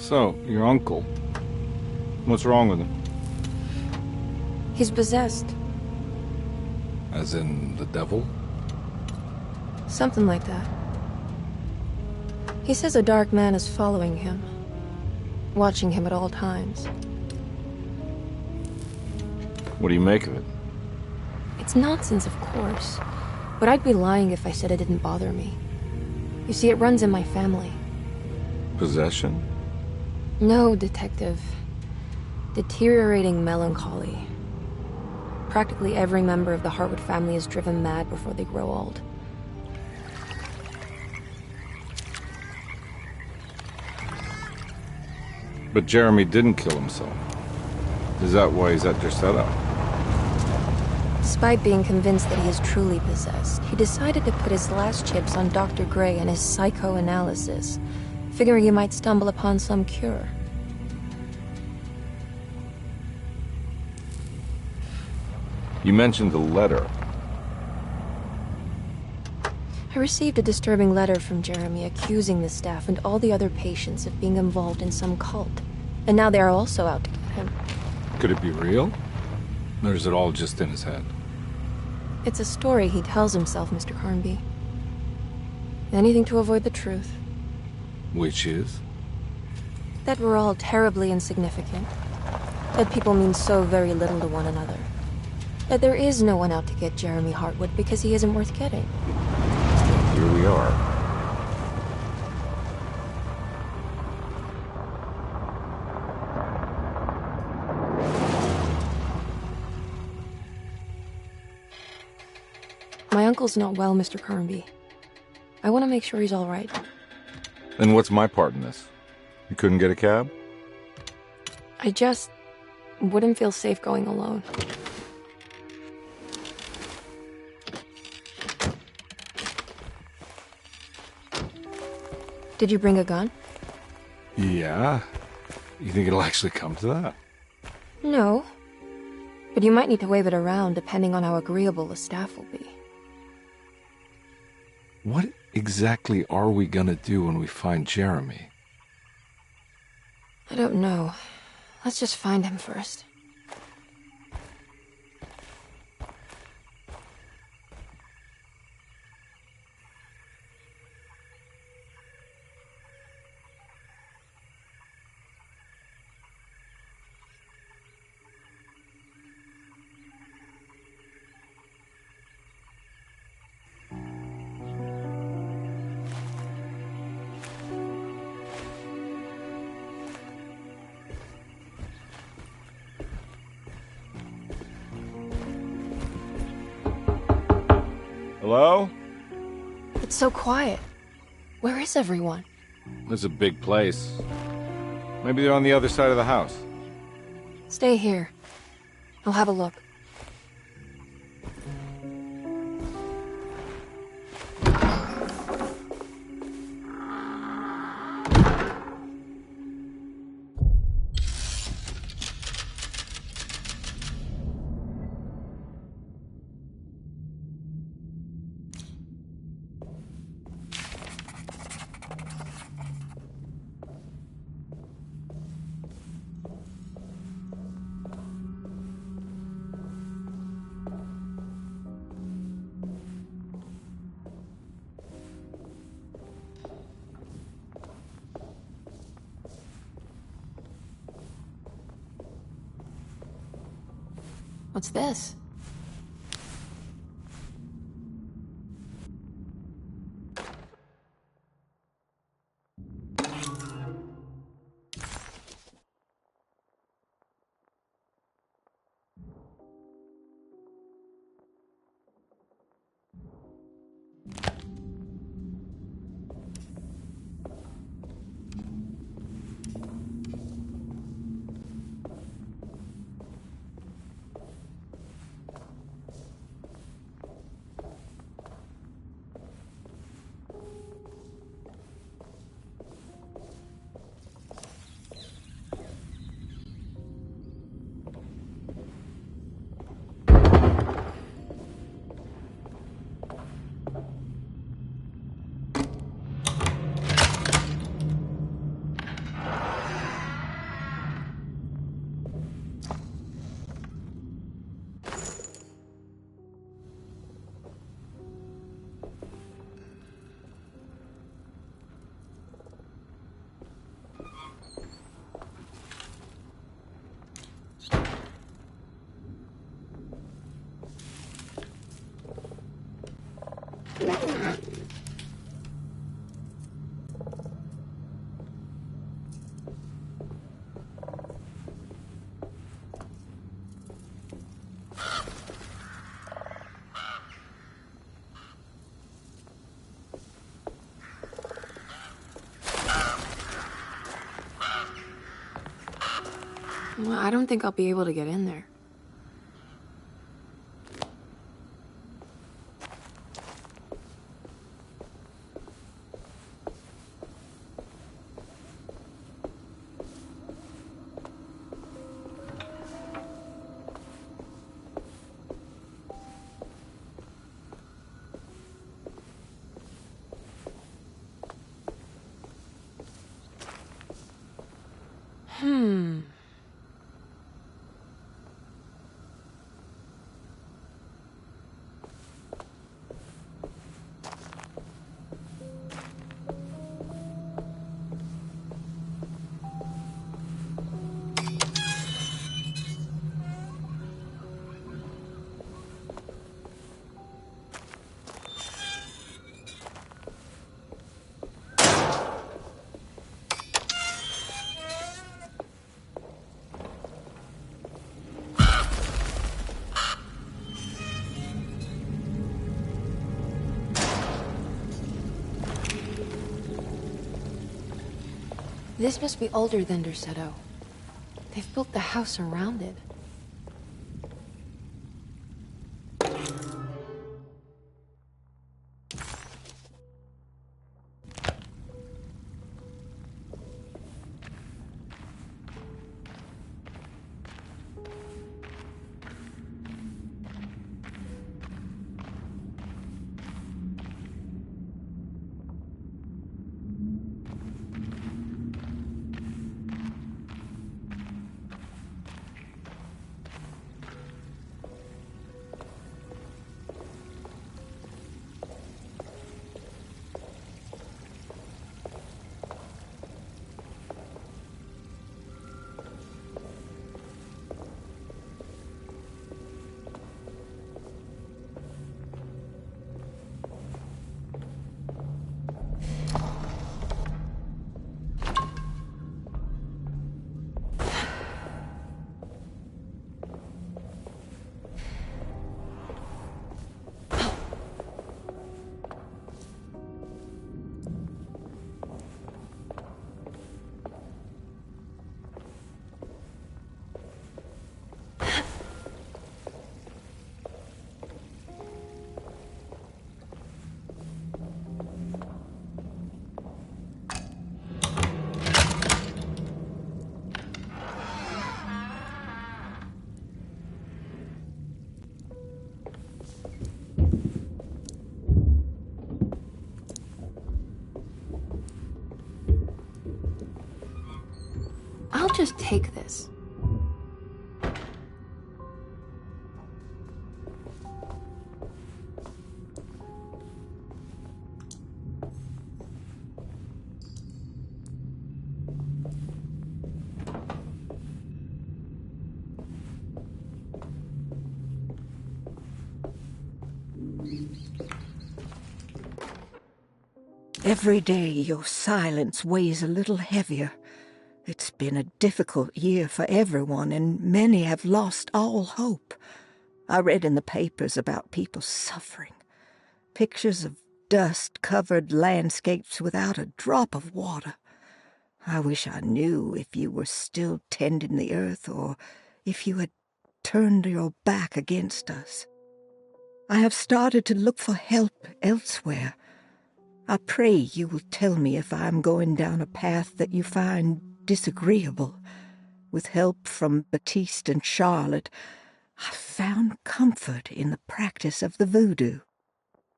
So, your uncle. What's wrong with him? He's possessed. As in the devil? Something like that. He says a dark man is following him, watching him at all times. What do you make of it? It's nonsense, of course, but I'd be lying if I said it didn't bother me. You see, it runs in my family. Possession? No, Detective. Deteriorating melancholy. Practically every member of the Hartwood family is driven mad before they grow old. But Jeremy didn't kill himself. Is that why he's at your setup? Despite being convinced that he is truly possessed, he decided to put his last chips on Dr. Gray and his psychoanalysis, figuring he might stumble upon some cure. You mentioned the letter. I received a disturbing letter from Jeremy accusing the staff and all the other patients of being involved in some cult. And now they are also out to get him. Could it be real? Or is it all just in his head? It's a story he tells himself, Mr. Carnby. Anything to avoid the truth. Which is? That we're all terribly insignificant. That people mean so very little to one another. That there is no one out to get Jeremy Hartwood because he isn't worth getting. Here we are. My uncle's not well, Mr. Carnby. I want to make sure he's all right. Then what's my part in this? You couldn't get a cab? I just wouldn't feel safe going alone. Did you bring a gun? Yeah. You think it'll actually come to that? No. But you might need to wave it around depending on how agreeable the staff will be. What exactly are we gonna do when we find Jeremy? I don't know. Let's just find him first. Hello? It's so quiet. Where is everyone? This is a big place. Maybe they're on the other side of the house. Stay here. I'll have a look. What's this? Well, I don't think I'll be able to get in there. This must be older than Derceto. They've built the house around it. I'll just take this. Every day your silence weighs a little heavier. It's been a difficult year for everyone, and many have lost all hope. I read in the papers about people suffering. Pictures of dust-covered landscapes without a drop of water. I wish I knew if you were still tending the earth or if you had turned your back against us. I have started to look for help elsewhere. I pray you will tell me if I am going down a path that you find disagreeable. With help from Baptiste and Charlotte, I found comfort in the practice of the voodoo.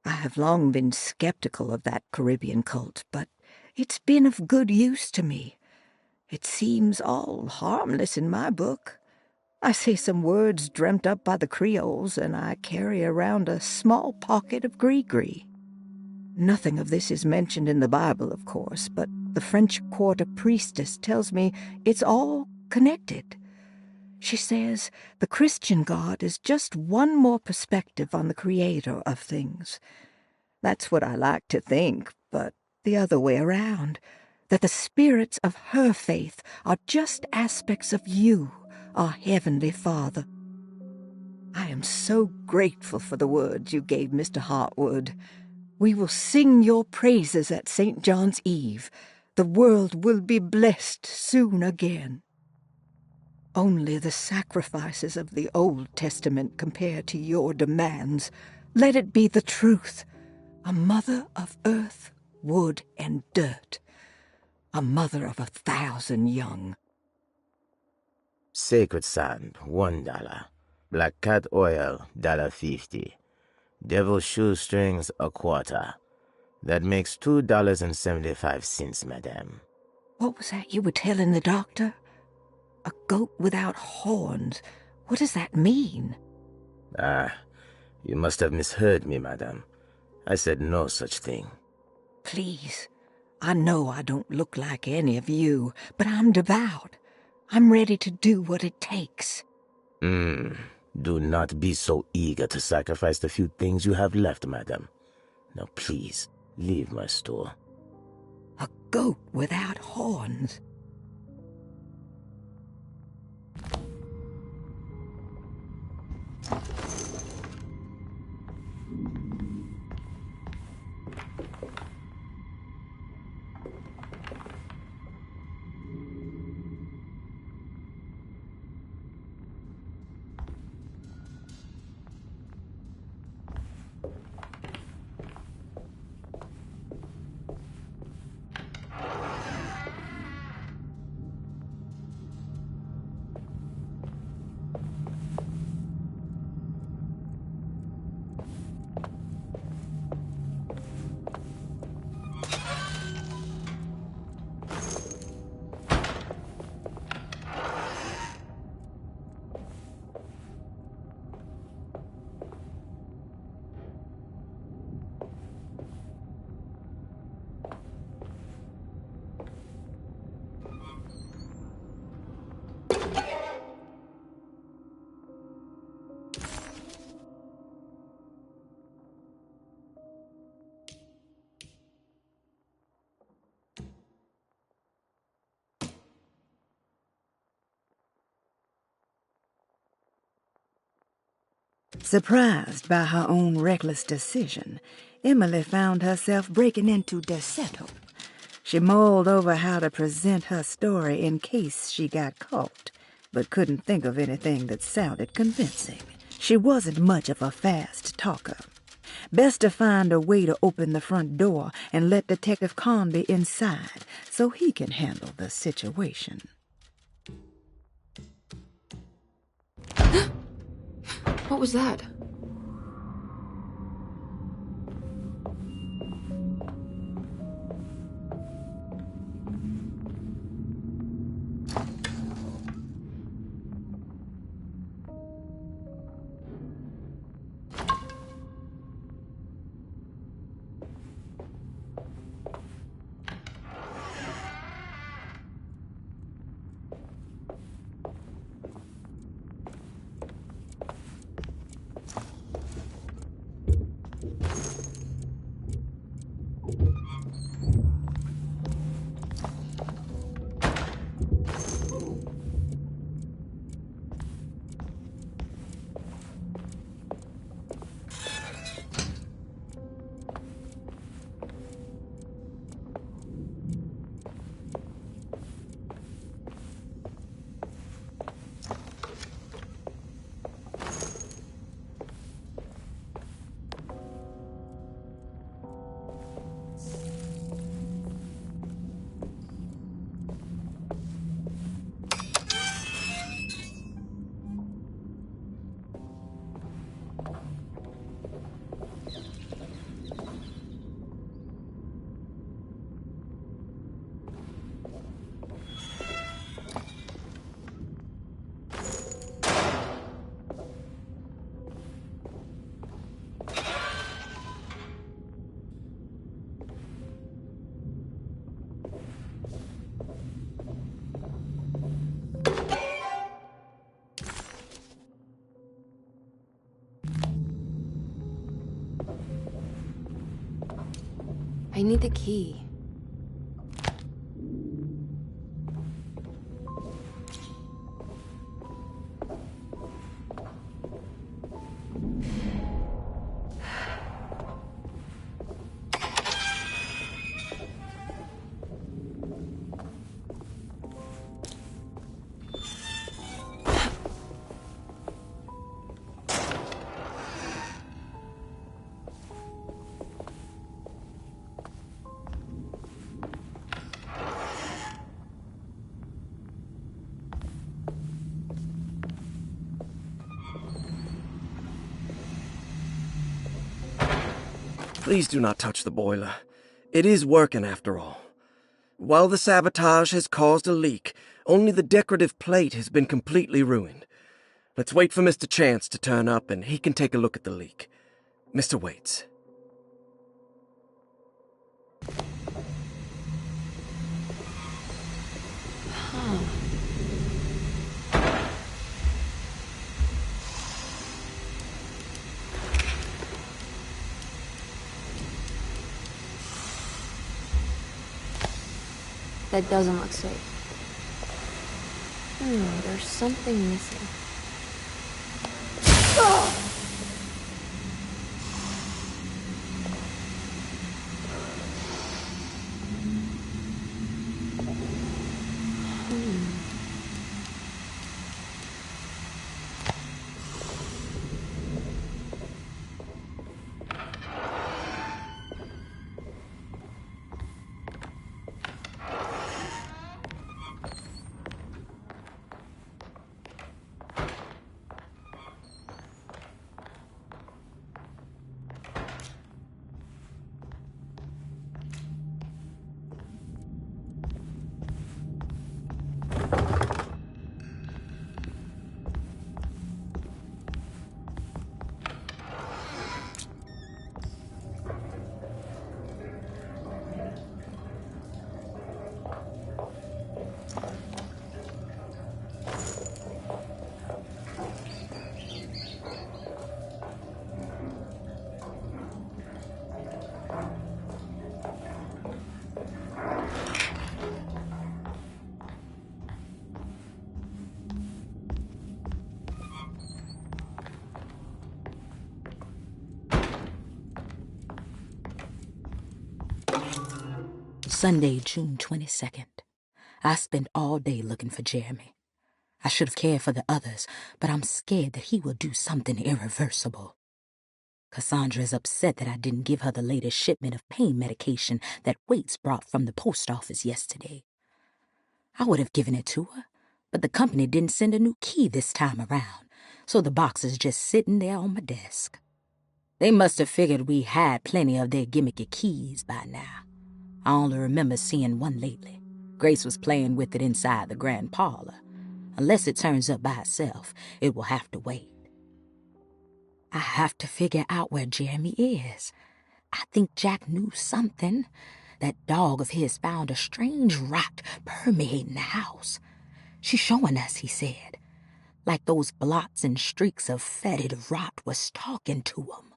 I have long been skeptical of that Caribbean cult, but it's been of good use to me. It seems all harmless in my book. I say some words dreamt up by the Creoles, and I carry around a small pocket of gris-gris. Nothing of this is mentioned in the Bible, of course, but the French Quarter priestess tells me it's all connected. She says the Christian God is just one more perspective on the creator of things. That's what I like to think, but the other way around, that the spirits of her faith are just aspects of you, our Heavenly Father. I am so grateful for the words you gave Mr. Hartwood. We will sing your praises at St. John's Eve. The world will be blessed soon again. Only the sacrifices of the Old Testament compare to your demands. Let it be the truth. A mother of earth, wood, and dirt. A mother of 1,000 young. Sacred sand, $1. Black cat oil, $1.50. Devil shoestrings, $0.25. That makes $2.75, madame. What was that you were telling the doctor? A goat without horns. What does that mean? Ah, you must have misheard me, madame. I said no such thing. Please, I know I don't look like any of you, but I'm devout. I'm ready to do what it takes. Do not be so eager to sacrifice the few things you have left, madame. Now please, leave my store. A goat without horns. Surprised by her own reckless decision, Emily found herself breaking into Derceto. She mulled over how to present her story in case she got caught, but couldn't think of anything that sounded convincing. She wasn't much of a fast talker. Best to find a way to open the front door and let Detective Conby inside so he can handle the situation. What was that? I need the key. Please do not touch the boiler. It is working after all. While the sabotage has caused a leak, only the decorative plate has been completely ruined. Let's wait for Mr. Chance to turn up and he can take a look at the leak. Mr. Waits. That doesn't look safe. There's something missing. Sunday, June 22nd. I spent all day looking for Jeremy. I should have cared for the others, but I'm scared that he will do something irreversible. Cassandra is upset that I didn't give her the latest shipment of pain medication that Waits brought from the post office yesterday. I would have given it to her, but the company didn't send a new key this time around, so the box is just sitting there on my desk. They must have figured we had plenty of their gimmicky keys by now. I only remember seeing one lately. Grace was playing with it inside the grand parlor. Unless it turns up by itself, it will have to wait. I have to figure out where Jeremy is. I think Jack knew something. That dog of his found a strange rot permeating the house. She's showing us, he said. Like those blots and streaks of fetid rot was talking to him.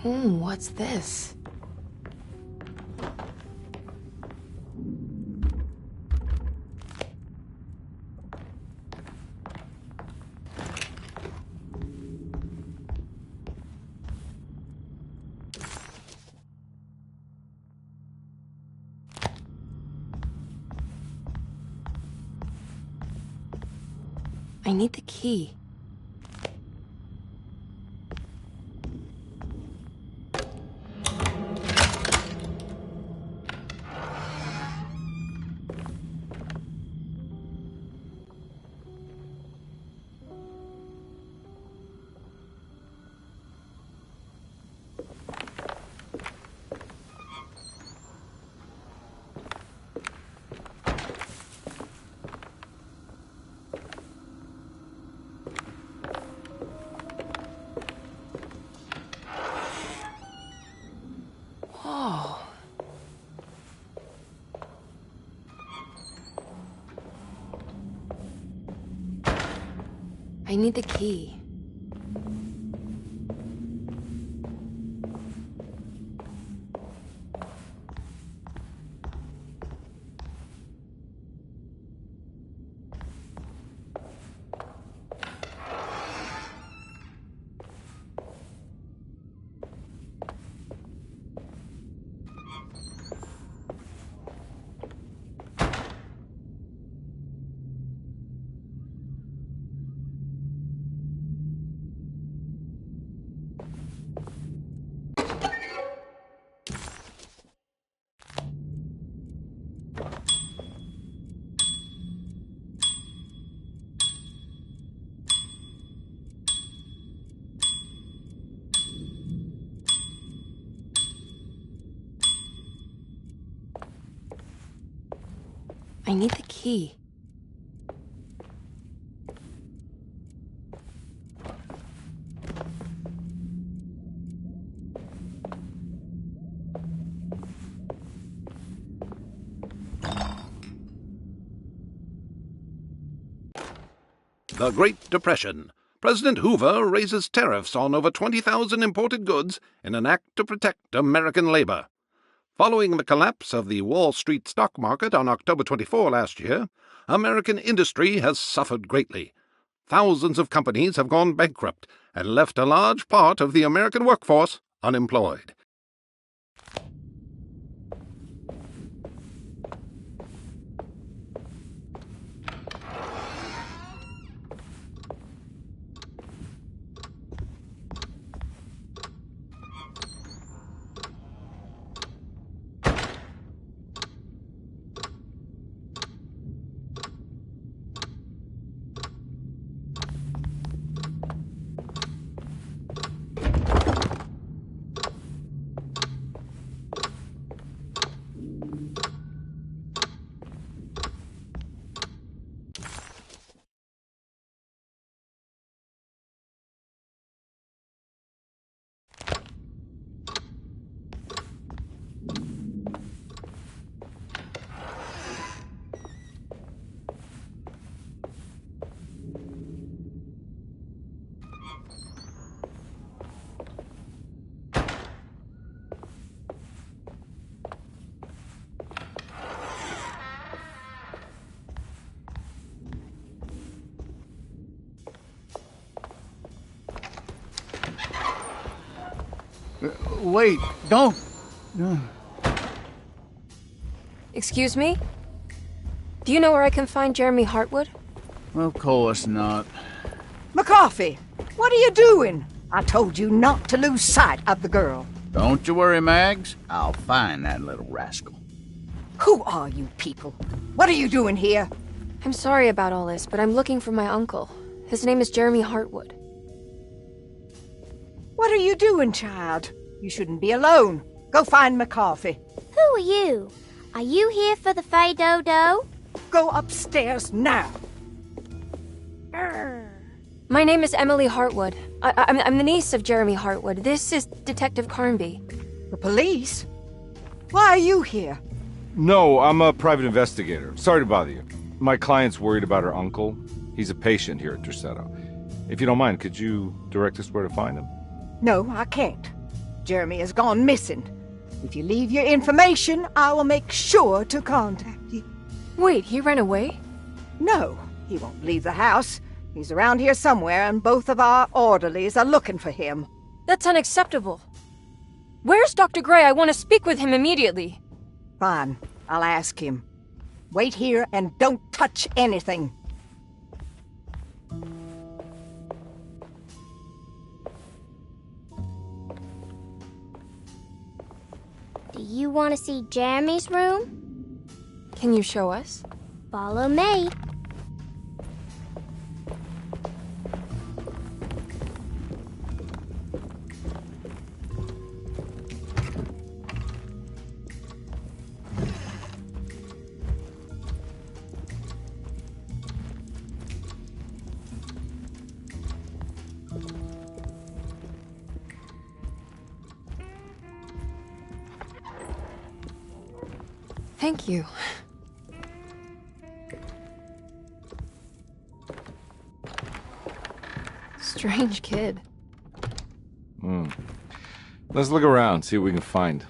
What's this? I need the key. I need the key. I need the key. The Great Depression. President Hoover raises tariffs on over 20,000 imported goods in an act to protect American labor. Following the collapse of the Wall Street stock market on October 24 last year, American industry has suffered greatly. Thousands of companies have gone bankrupt and left a large part of the American workforce unemployed. Wait, don't! Excuse me? Do you know where I can find Jeremy Hartwood? Of course not. McCarthy, what are you doing? I told you not to lose sight of the girl. Don't you worry, Mags. I'll find that little rascal. Who are you people? What are you doing here? I'm sorry about all this, but I'm looking for my uncle. His name is Jeremy Hartwood. What are you doing, child? You shouldn't be alone. Go find McCarthy. Who are you? Are you here for the Fay Dodo? Go upstairs now. My name is Emily Hartwood. I'm the niece of Jeremy Hartwood. This is Detective Carnby. The police? Why are you here? No, I'm a private investigator. Sorry to bother you. My client's worried about her uncle. He's a patient here at Derceto. If you don't mind, could you direct us where to find him? No, I can't. Jeremy has gone missing. If you leave your information, I will make sure to contact you. Wait, he ran away? No, he won't leave the house. He's around here somewhere, and both of our orderlies are looking for him. That's unacceptable. Where's Dr. Gray? I want to speak with him immediately. Fine, I'll ask him. Wait here and don't touch anything. Do you want to see Jeremy's room? Can you show us? Follow me. Thank you. Strange kid. Let's look around, see what we can find.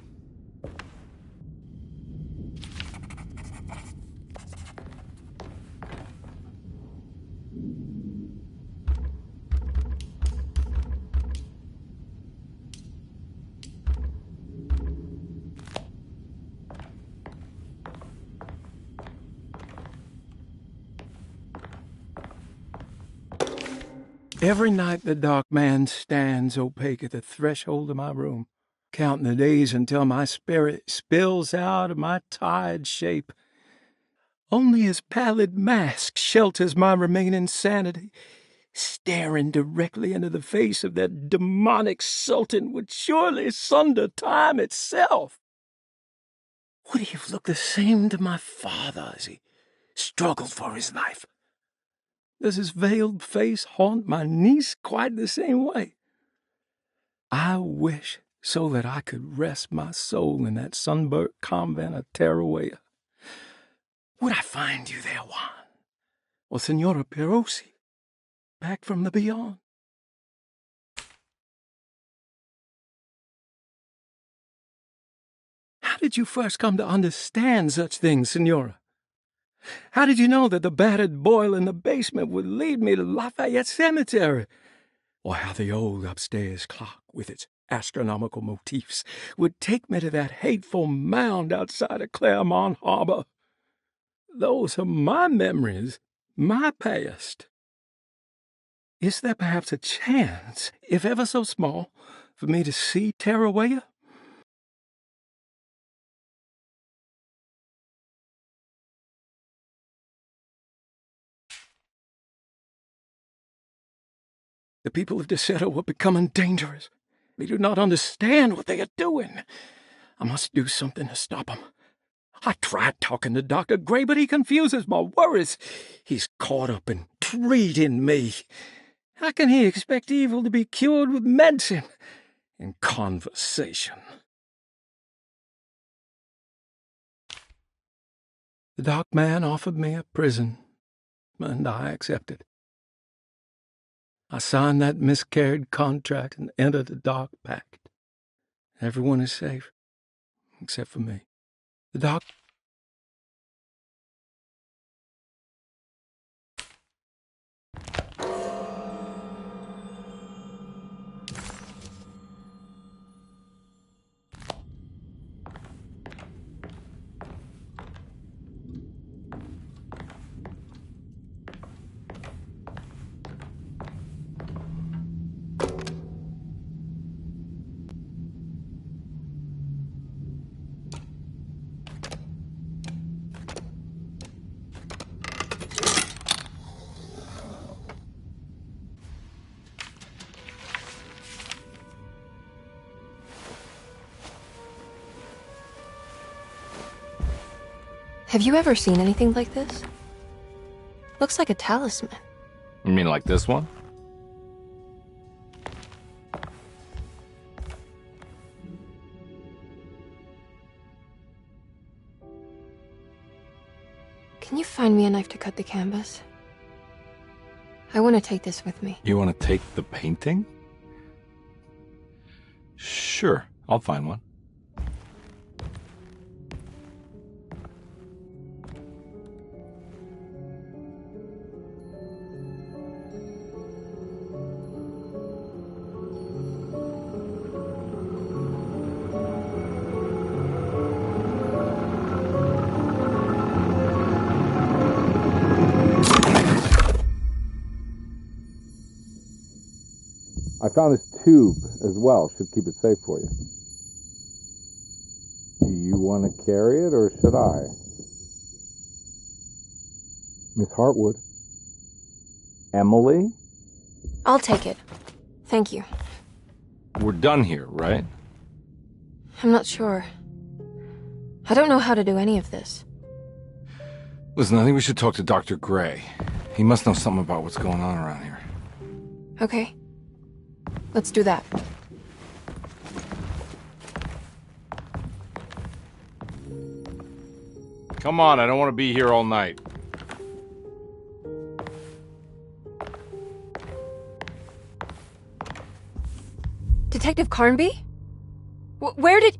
Every night the dark man stands opaque at the threshold of my room, counting the days until my spirit spills out of my tired shape. Only his pallid mask shelters my remaining sanity. Staring directly into the face of that demonic sultan would surely sunder time itself. Would he have looked the same to my father as he struggled for his life? Does his veiled face haunt my niece quite the same way? I wish so that I could rest my soul in that sunburnt convent of Tarawea. Would I find you there, Juan? Or Senora Perosi, back from the beyond? How did you first come to understand such things, Senora? How did you know that the battered boil in the basement would lead me to Lafayette Cemetery? Or how the old upstairs clock, with its astronomical motifs, would take me to that hateful mound outside of Claremont Harbor? Those are my memories, my past. Is there perhaps a chance, if ever so small, for me to see Tarawea? The people of Deseto are becoming dangerous. They do not understand what they are doing. I must do something to stop them. I tried talking to Dr. Gray, but he confuses my worries. He's caught up in treating me. How can he expect evil to be cured with medicine and conversation? The dark man offered me a prison, and I accepted. I signed that miscarried contract and entered the dark pact. Everyone is safe, except for me. The dark... Have you ever seen anything like this? Looks like a talisman. You mean like this one? Can you find me a knife to cut the canvas? I want to take this with me. You want to take the painting? Sure, I'll find one. I found this tube as well. Should keep it safe for you. Do you want to carry it, or should I? Miss Hartwood? Emily? I'll take it. Thank you. We're done here, right? I'm not sure. I don't know how to do any of this. Listen, I think we should talk to Dr. Gray. He must know something about what's going on around here. Okay. Let's do that. Come on, I don't want to be here all night. Detective Carnby? Where did...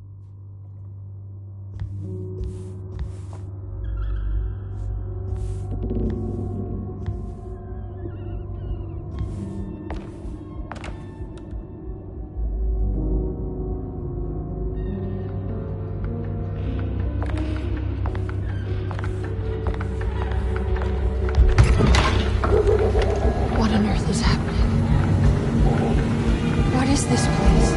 What on earth is happening? What is this place?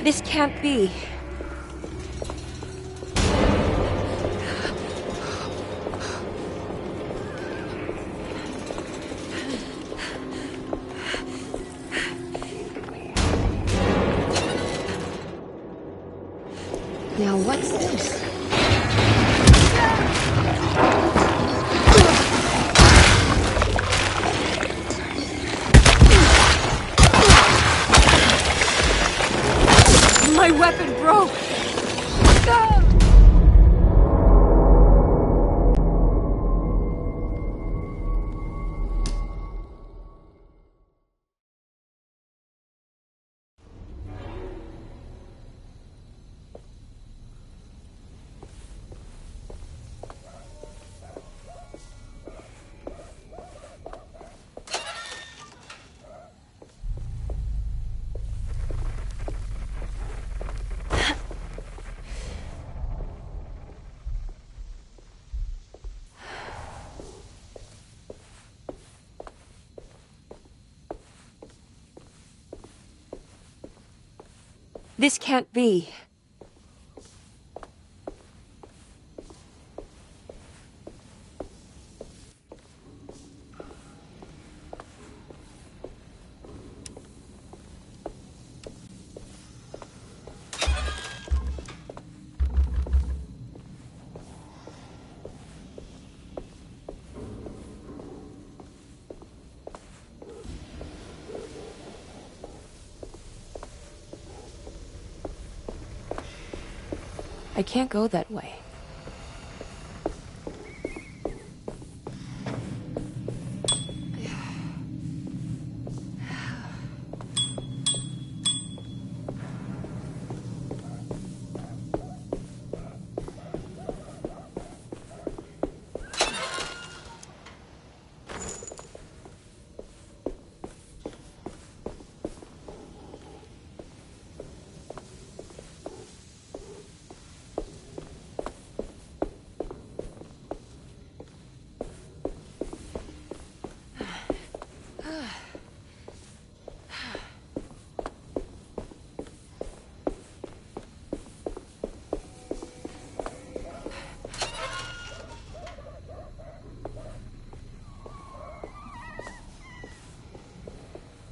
This can't be. Now what's this? My weapon broke! This can't be. I can't go that way.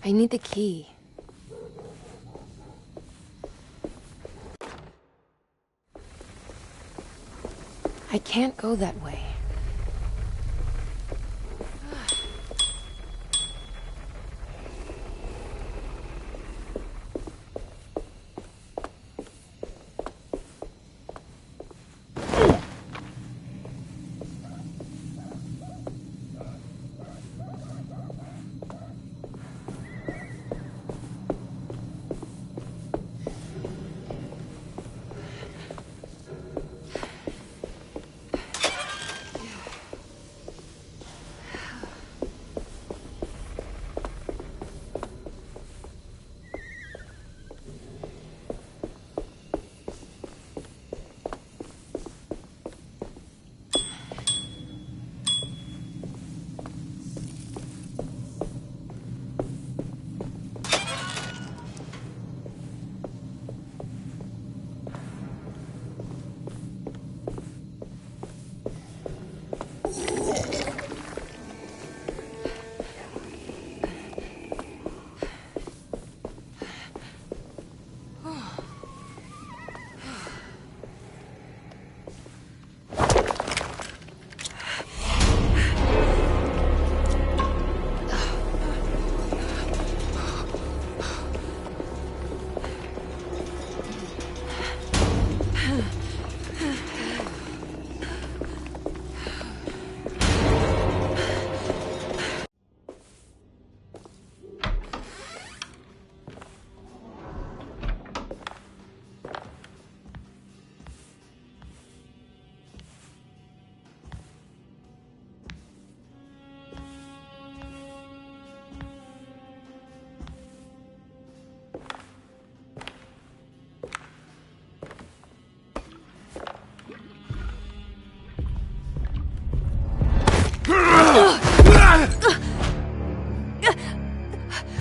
I need the key. I can't go that way.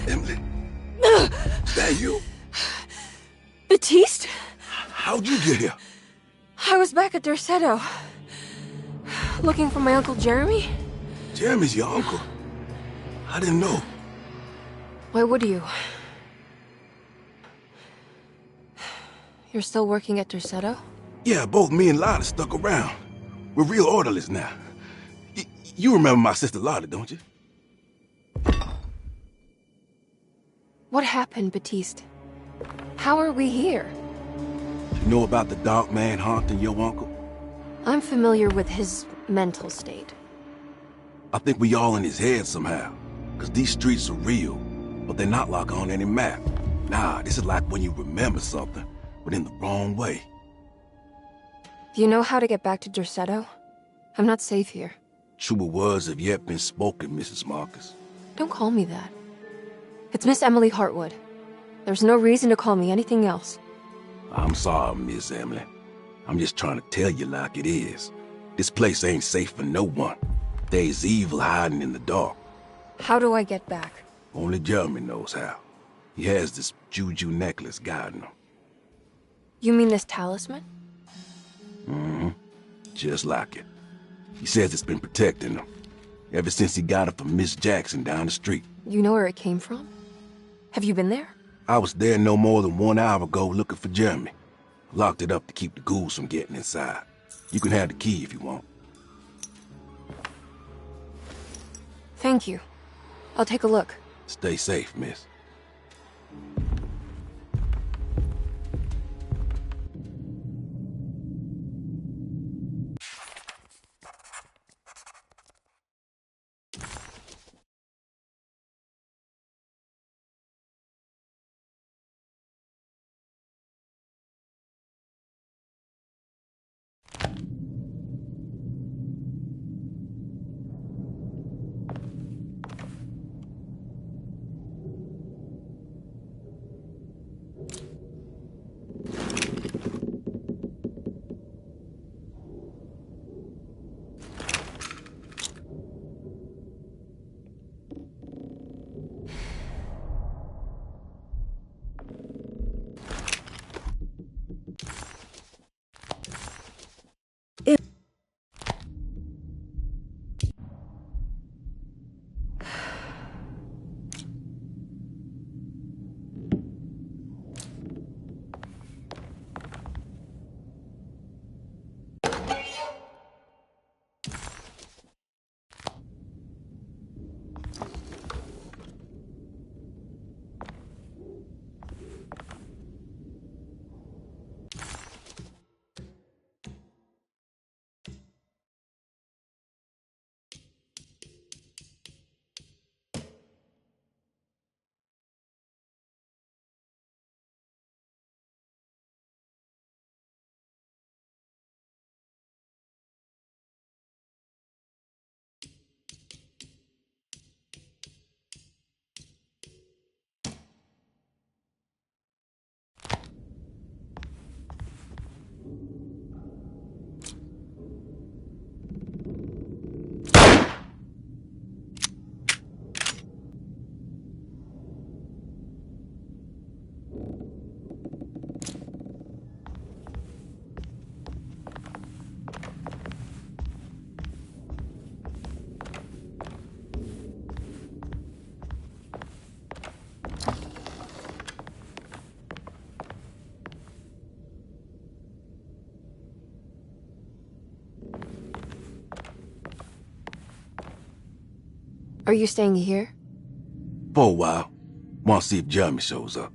Emily, is that you? Baptiste? How'd you get here? I was back at Derceto. Looking for my Uncle Jeremy? Jeremy's your uncle. I didn't know. Why would you? You're still working at Derceto? Yeah, both me and Lottie stuck around. We're real orderlies now. You remember my sister Lottie, don't you? What happened, Baptiste? How are we here? You know about the dark man haunting your uncle? I'm familiar with his mental state. I think we all in his head somehow. Cause these streets are real, but they're not like on any map. Nah, this is like when you remember something, but in the wrong way. Do you know how to get back to Derceto? I'm not safe here. Truer words have yet been spoken, Mrs. Marcus. Don't call me that. It's Miss Emily Hartwood. There's no reason to call me anything else. I'm sorry, Miss Emily. I'm just trying to tell you like it is. This place ain't safe for no one. There's evil hiding in the dark. How do I get back? Only Jeremy knows how. He has this juju necklace guiding him. You mean this talisman? Mm-hmm. Just like it. He says it's been protecting him. Ever since he got it from Miss Jackson down the street. You know where it came from? Have you been there? I was there no more than 1 hour ago looking for Jeremy. Locked it up to keep the ghouls from getting inside. You can have the key if you want. Thank you. I'll take a look. Stay safe, miss. Are you staying here? For a while. Want to see if Jeremy shows up.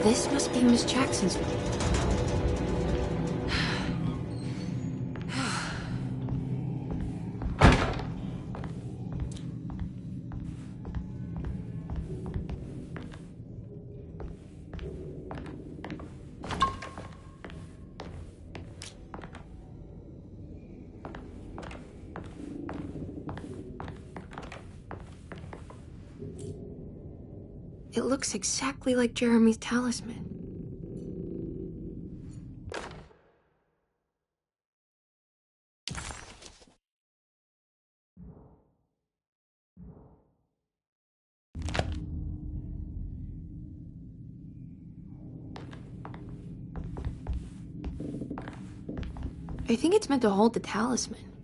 This must be Miss Jackson's. It looks exactly like Jeremy's talisman. I think it's meant to hold the talisman.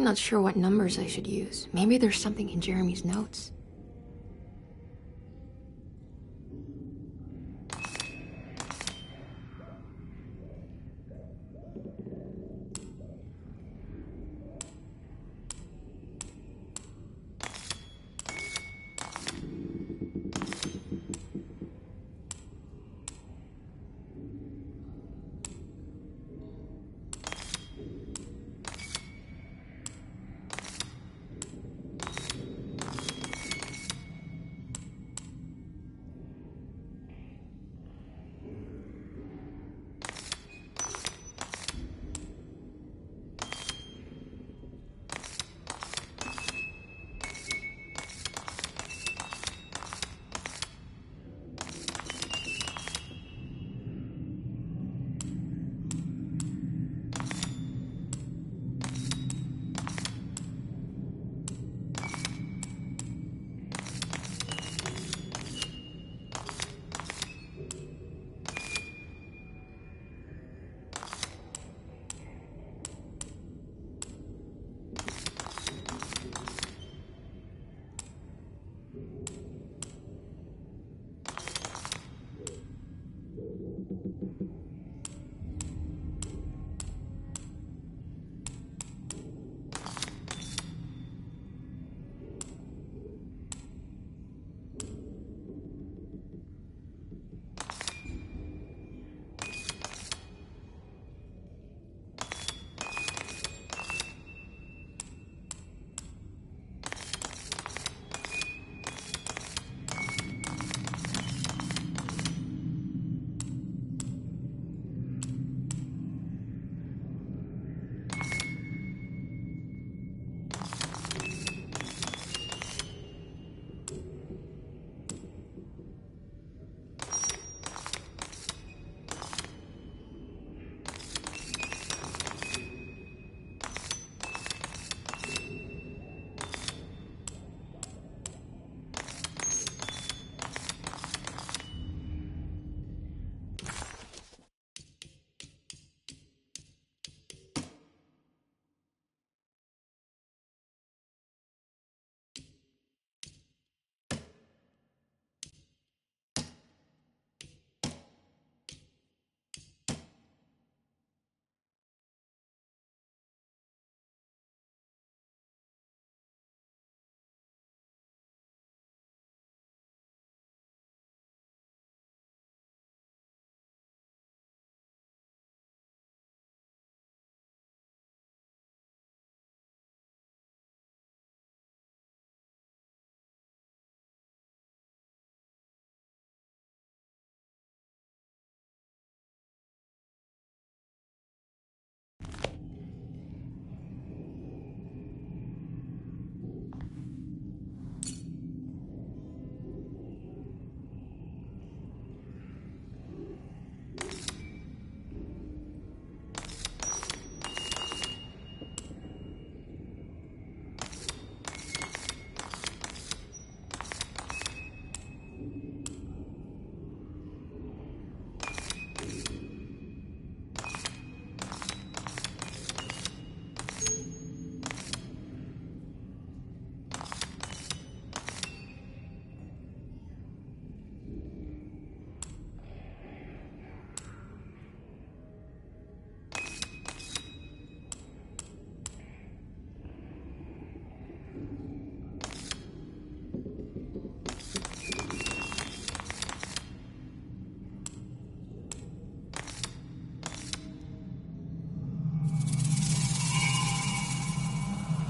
I'm not sure what numbers I should use. Maybe there's something in Jeremy's notes.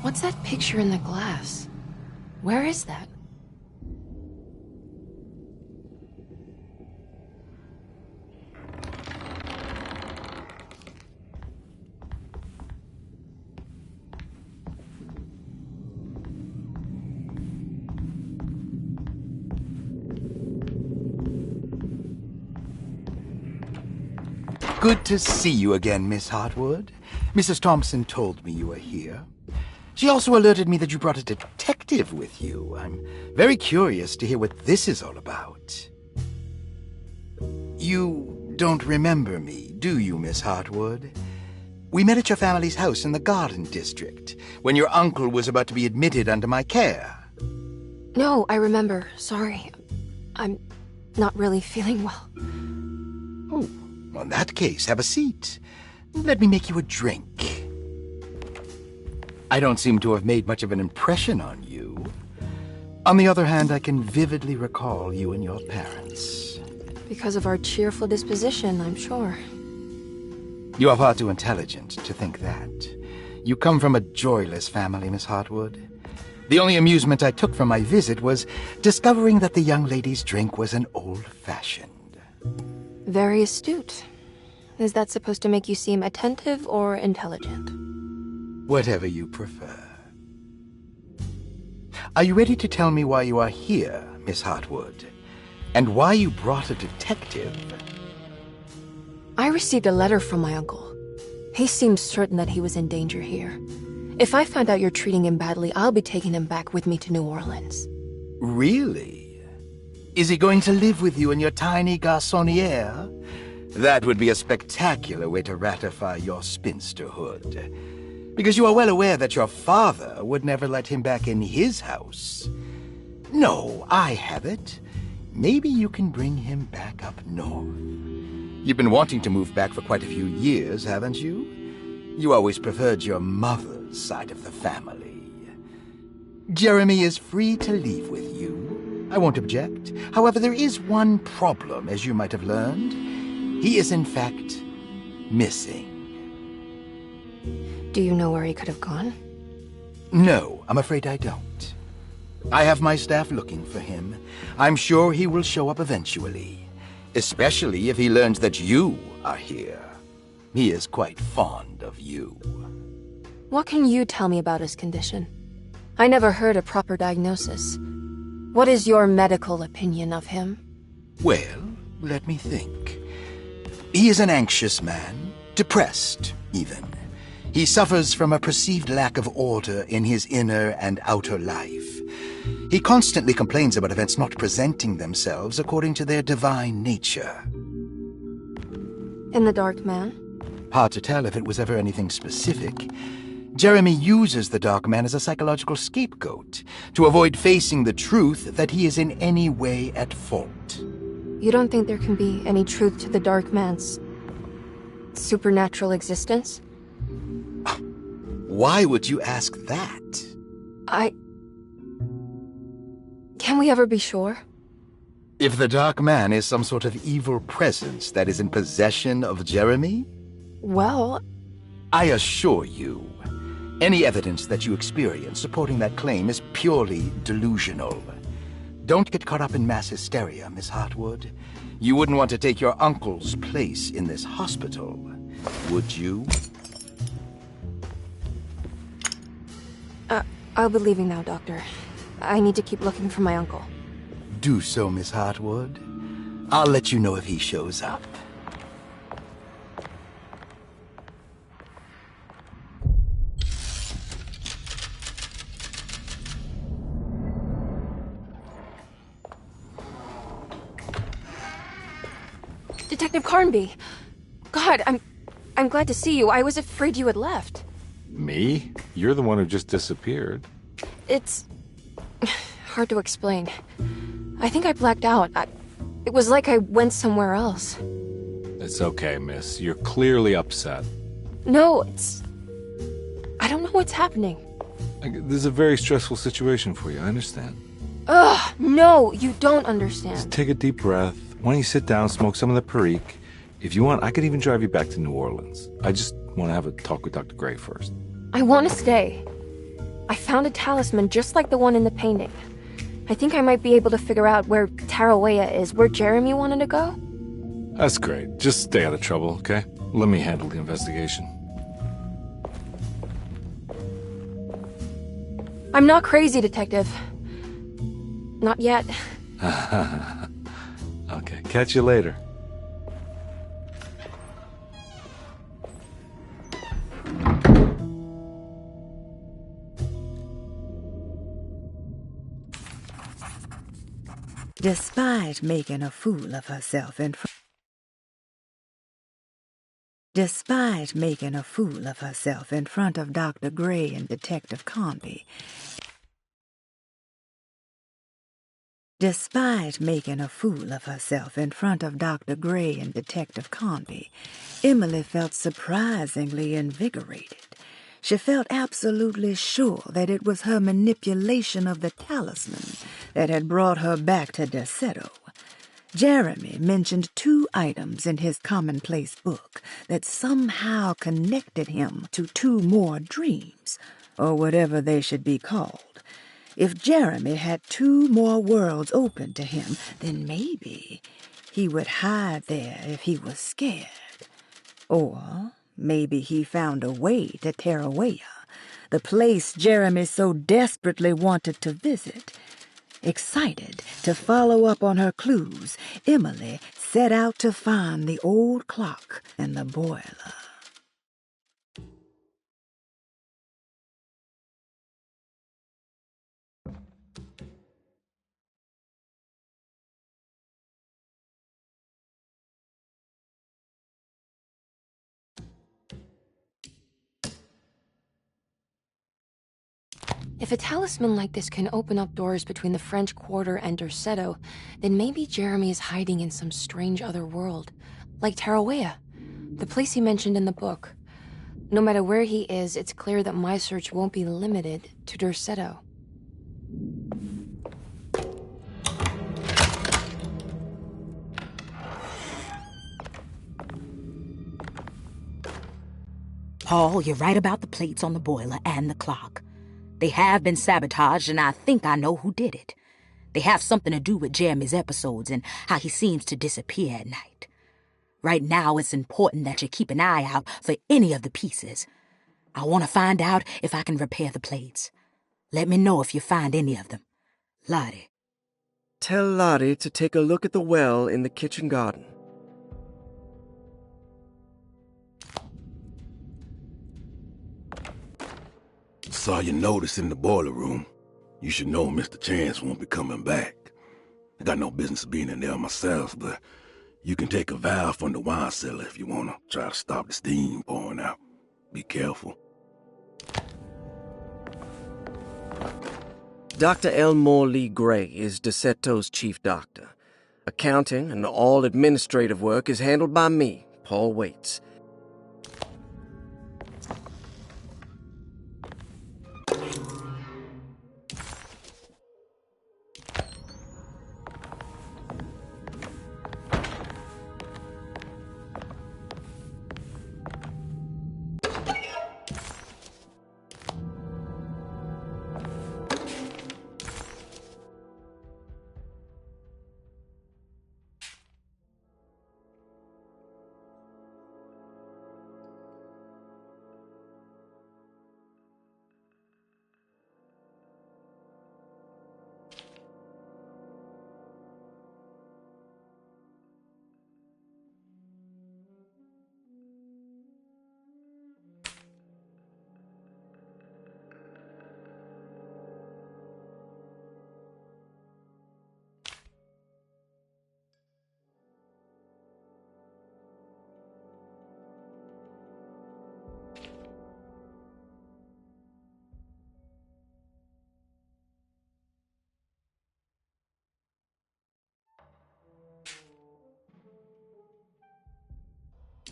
What's that picture in the glass? Where is that? Good to see you again, Miss Hartwood. Mrs. Thompson told me you were here. She also alerted me that you brought a detective with you. I'm very curious to hear what this is all about. You don't remember me, do you, Miss Hartwood? We met at your family's house in the Garden District, when your uncle was about to be admitted under my care. No, I remember. Sorry. I'm not really feeling well. Oh, well, in that case, have a seat. Let me make you a drink. I don't seem to have made much of an impression on you. On the other hand, I can vividly recall you and your parents. Because of our cheerful disposition, I'm sure. You are far too intelligent to think that. You come from a joyless family, Miss Hartwood. The only amusement I took from my visit was discovering that the young lady's drink was an old-fashioned. Very astute. Is that supposed to make you seem attentive or intelligent? Whatever you prefer. Are you ready to tell me why you are here, Miss Hartwood? And why you brought a detective? I received a letter from my uncle. He seems certain that he was in danger here. If I find out you're treating him badly, I'll be taking him back with me to New Orleans. Really? Is he going to live with you in your tiny garçonniere? That would be a spectacular way to ratify your spinsterhood. Because you are well aware that your father would never let him back in his house. No, I have it. Maybe you can bring him back up north. You've been wanting to move back for quite a few years, haven't you? You always preferred your mother's side of the family. Jeremy is free to leave with you. I won't object. However, there is one problem, as you might have learned. He is, in fact, missing. Do you know where he could have gone? No, I'm afraid I don't. I have my staff looking for him. I'm sure he will show up eventually, especially if he learns that you are here. He is quite fond of you. What can you tell me about his condition? I never heard a proper diagnosis. What is your medical opinion of him? Well, let me think. He is an anxious man, depressed, even. He suffers from a perceived lack of order in his inner and outer life. He constantly complains about events not presenting themselves according to their divine nature. And the Dark Man? Hard to tell if it was ever anything specific. Jeremy uses the Dark Man as a psychological scapegoat to avoid facing the truth that he is in any way at fault. You don't think there can be any truth to the Dark Man's supernatural existence? Why would you ask that? Can we ever be sure? If the Dark Man is some sort of evil presence that is in possession of Jeremy? Well, I assure you, any evidence that you experience supporting that claim is purely delusional. Don't get caught up in mass hysteria, Miss Hartwood. You wouldn't want to take your uncle's place in this hospital, would you? I'll be leaving now, Doctor. I need to keep looking for my uncle. Do so, Miss Hartwood. I'll let you know if he shows up. Detective Carnby! God, I'm glad to see you. I was afraid you had left. Me? You're the one who just disappeared. It's hard to explain. I think I blacked out. It was like I went somewhere else. It's okay, miss. You're clearly upset. No, I don't know what's happening. This is a very stressful situation for you, I understand. Ugh, no, you don't understand. Just take a deep breath. Why don't you sit down, smoke some of the Perique? If you want, I could even drive you back to New Orleans. I just want to have a talk with Dr. Gray first. I want to stay. I found a talisman just like the one in the painting. I think I might be able to figure out where Tarawea is, where Jeremy wanted to go. That's great. Just stay out of trouble, okay? Let me handle the investigation. I'm not crazy, Detective. Not yet. Okay, catch you later. Despite making a fool of herself in front of Dr. Gray and Detective Conby, Emily felt surprisingly invigorated. She felt absolutely sure that it was her manipulation of the talisman that had brought her back to Derceto. Jeremy mentioned 2 items in his commonplace book that somehow connected him to 2 more dreams, or whatever they should be called. If Jeremy had 2 more worlds open to him, then maybe he would hide there if he was scared. Or maybe he found a way to Tarawea, the place Jeremy so desperately wanted to visit. Excited to follow up on her clues, Emily set out to find the old clock and the boiler. If a talisman like this can open up doors between the French Quarter and Derceto, then maybe Jeremy is hiding in some strange other world, like Tarawea, the place he mentioned in the book. No matter where he is, it's clear that my search won't be limited to Derceto. Paul, you're right about the plates on the boiler and the clock. They have been sabotaged, and I think I know who did it. They have something to do with Jeremy's episodes and how he seems to disappear at night. Right now, it's important that you keep an eye out for any of the pieces. I want to find out if I can repair the plates. Let me know if you find any of them. Lottie. Tell Lottie to take a look at the well in the kitchen garden. Saw your notice in the boiler room. You should know Mr. Chance won't be coming back. I got no business being in there myself, but you can take a valve from the wine cellar if you want to try to stop the steam pouring out. Be careful. Dr. Elmore Lee Gray is Deceto's chief doctor. Accounting and all administrative work is handled by me, Paul Waits.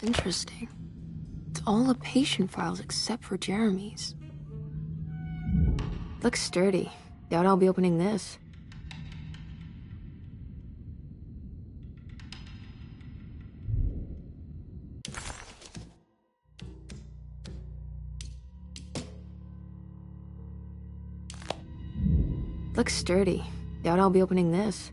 Interesting. It's all the patient files except for Jeremy's. Looks sturdy. Doubt I'll be opening this. Looks sturdy. Doubt I'll be opening this.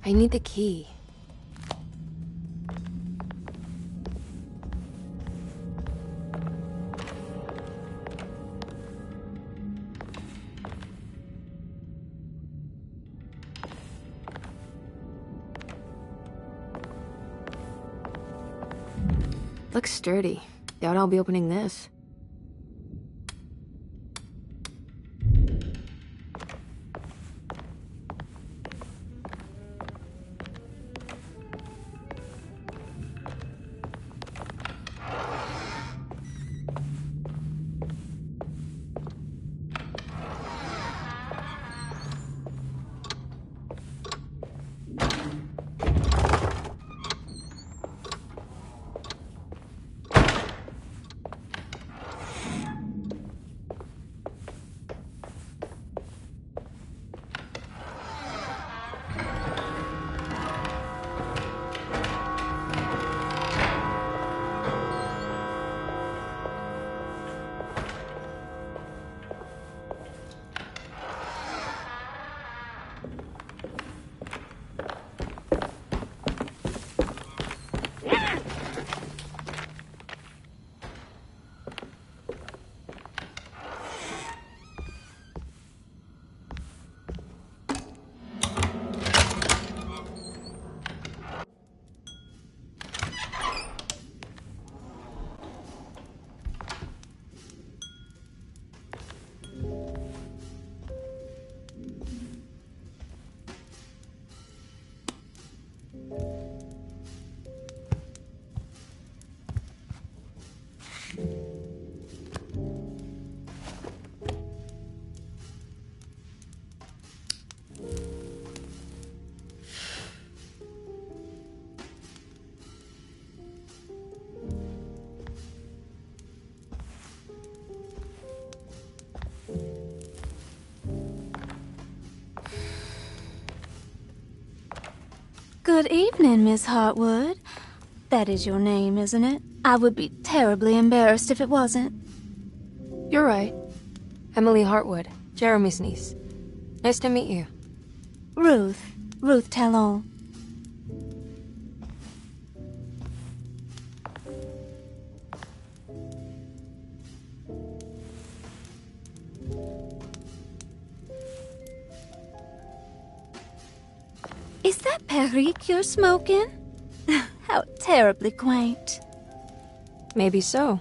I need the key. Looks sturdy. Doubt I'll be opening this. Good evening, Miss Hartwood. That is your name, isn't it? I would be terribly embarrassed if it wasn't. You're right. Emily Hartwood, Jeremy's niece. Nice to meet you. Ruth Talon. Is that Perique you're smoking? How terribly quaint. Maybe so,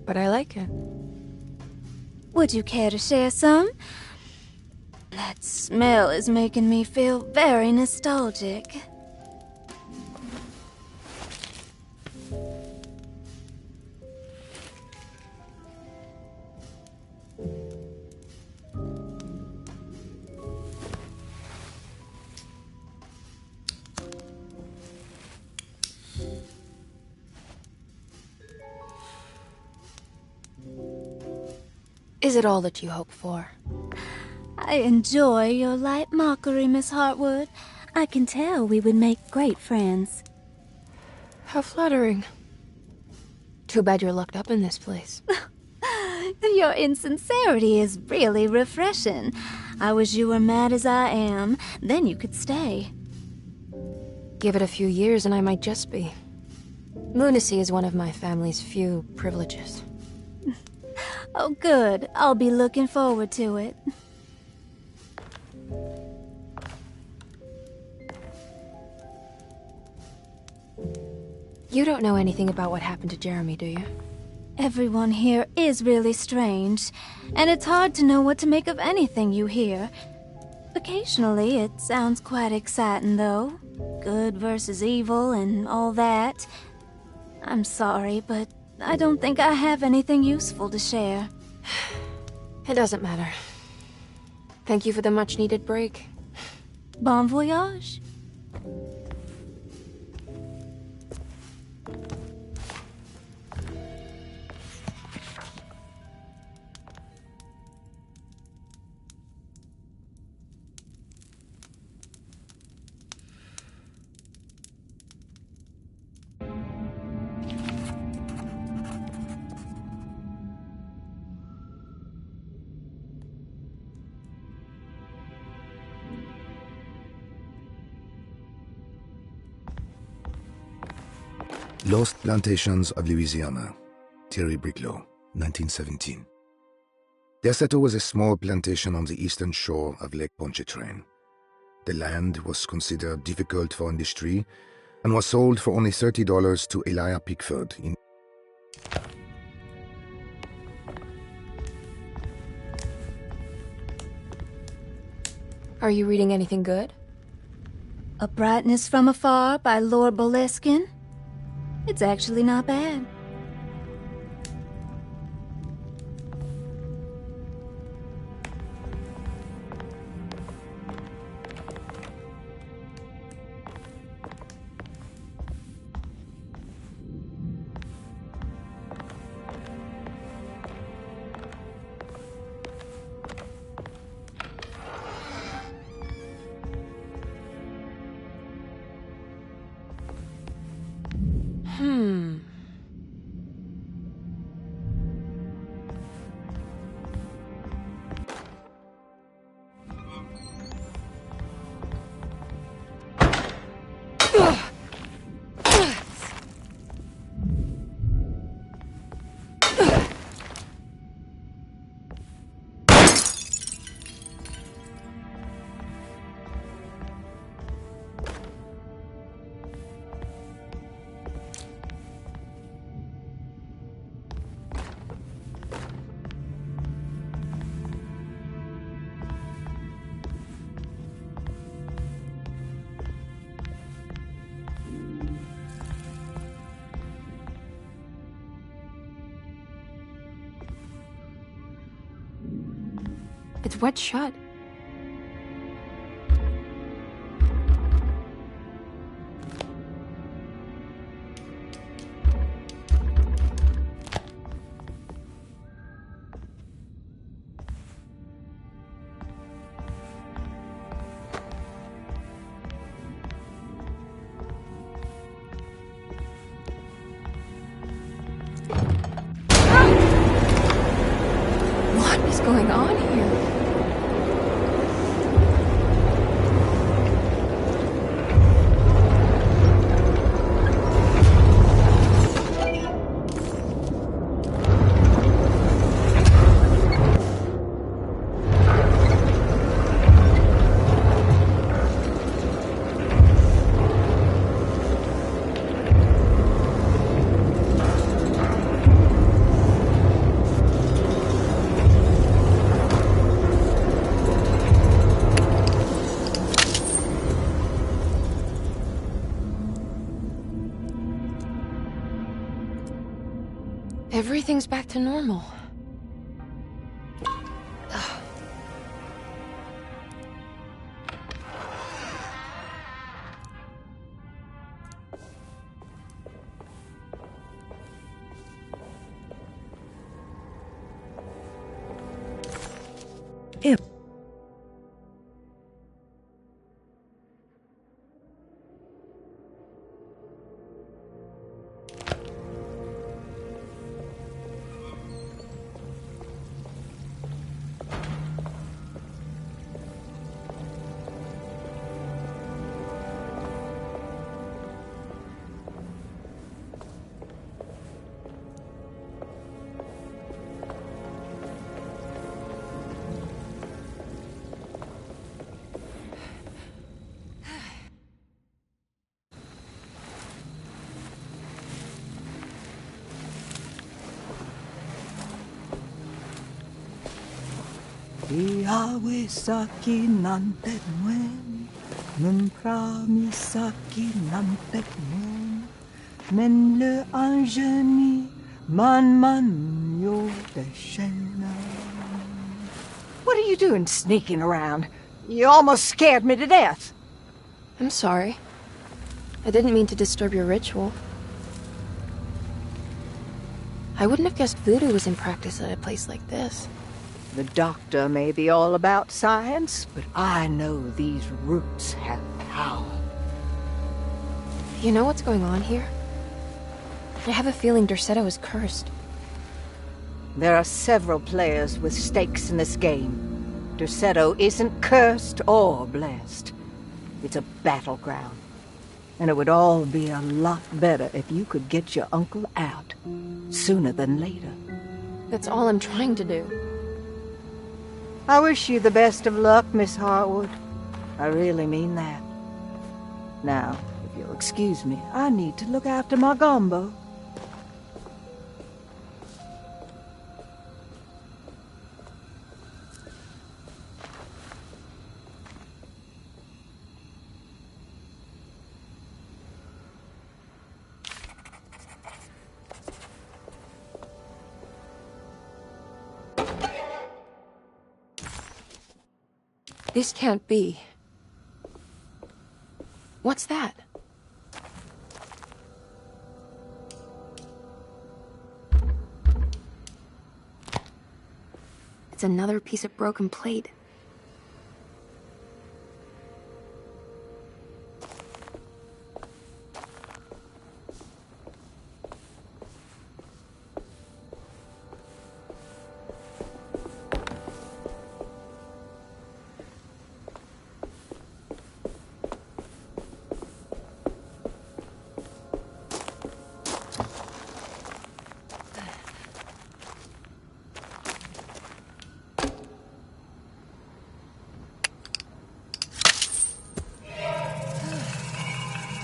but I like it. Would you care to share some? That smell is making me feel very nostalgic. Is it all that you hope for? I enjoy your light mockery, Miss Hartwood. I can tell we would make great friends. How flattering. Too bad you're locked up in this place. Your insincerity is really refreshing. I wish you were mad as I am. Then you could stay. Give it a few years and I might just be. Lunacy is one of my family's few privileges. Oh, good. I'll be looking forward to it. You don't know anything about what happened to Jeremy, do you? Everyone here is really strange, and it's hard to know what to make of anything you hear. Occasionally, it sounds quite exciting, though. Good versus evil and all that. I'm sorry, but I don't think I have anything useful to share. It doesn't matter. Thank you for the much-needed break. Bon voyage. Lost Plantations of Louisiana, Thierry Briclot, 1917. Derceto was a small plantation on the eastern shore of Lake Pontchartrain. The land was considered difficult for industry and was sold for only $30 to Elijah Pickford in Are you reading anything good? A Brightness from Afar by Lord Boleskine. It's actually not bad. It's wet shut. What is going on here? Everything's back to normal. Iawesaki nantetmuen, Mumpramisaki nantetmuen, Men le angeni, man yo deshena. What are you doing sneaking around? You almost scared me to death. I'm sorry. I didn't mean to disturb your ritual. I wouldn't have guessed voodoo was in practice at a place like this. The doctor may be all about science, but I know these roots have power. You know what's going on here? I have a feeling Derceto is cursed. There are several players with stakes in this game. Derceto isn't cursed or blessed. It's a battleground. And it would all be a lot better if you could get your uncle out sooner than later. That's all I'm trying to do. I wish you the best of luck, Miss Harwood. I really mean that. Now, if you'll excuse me, I need to look after my gumbo. This can't be. What's that? It's another piece of broken plate.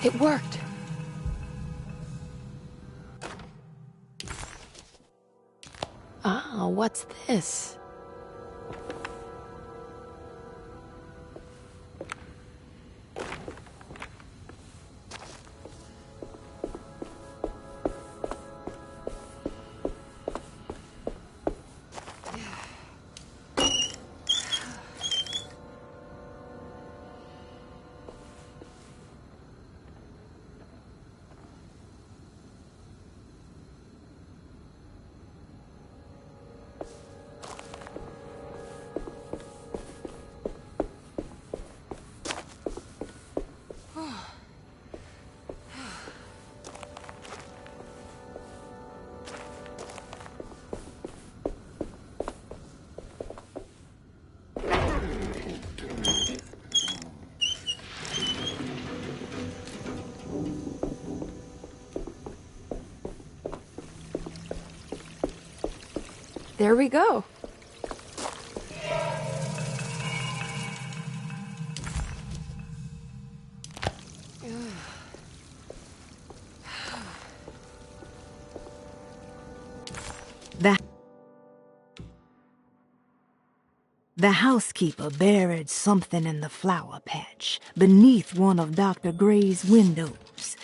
It worked. Ah, what's this? There we go. The housekeeper buried something in the flower patch beneath one of Dr. Gray's windows.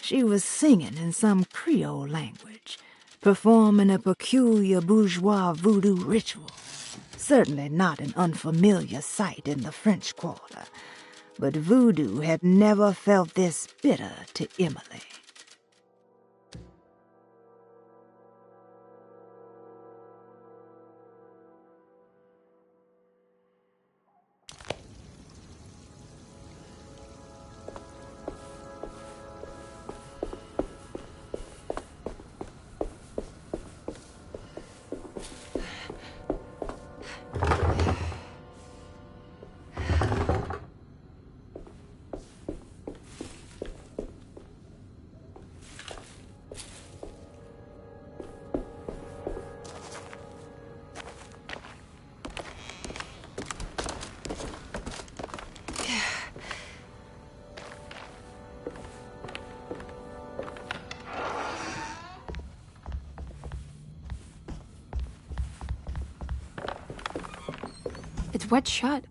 She was singing in some Creole language, performing a peculiar bourgeois voodoo ritual. Certainly not an unfamiliar sight in the French Quarter, but voodoo had never felt this bitter to Emily. It's wet shut.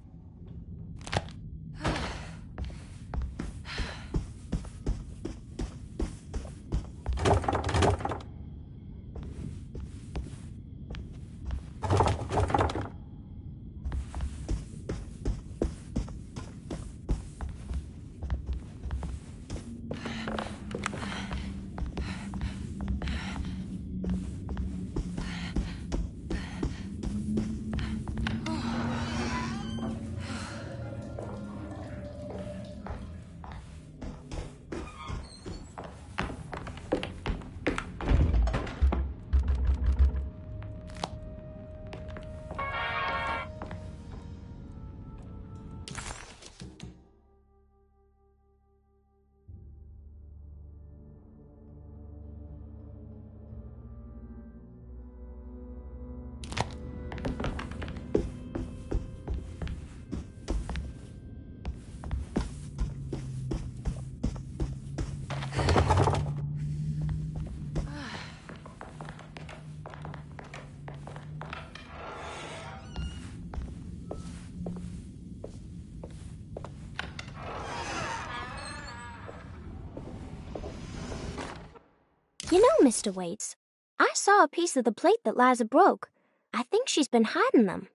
You know, Mr. Waits, I saw a piece of the plate that Liza broke. I think she's been hiding them.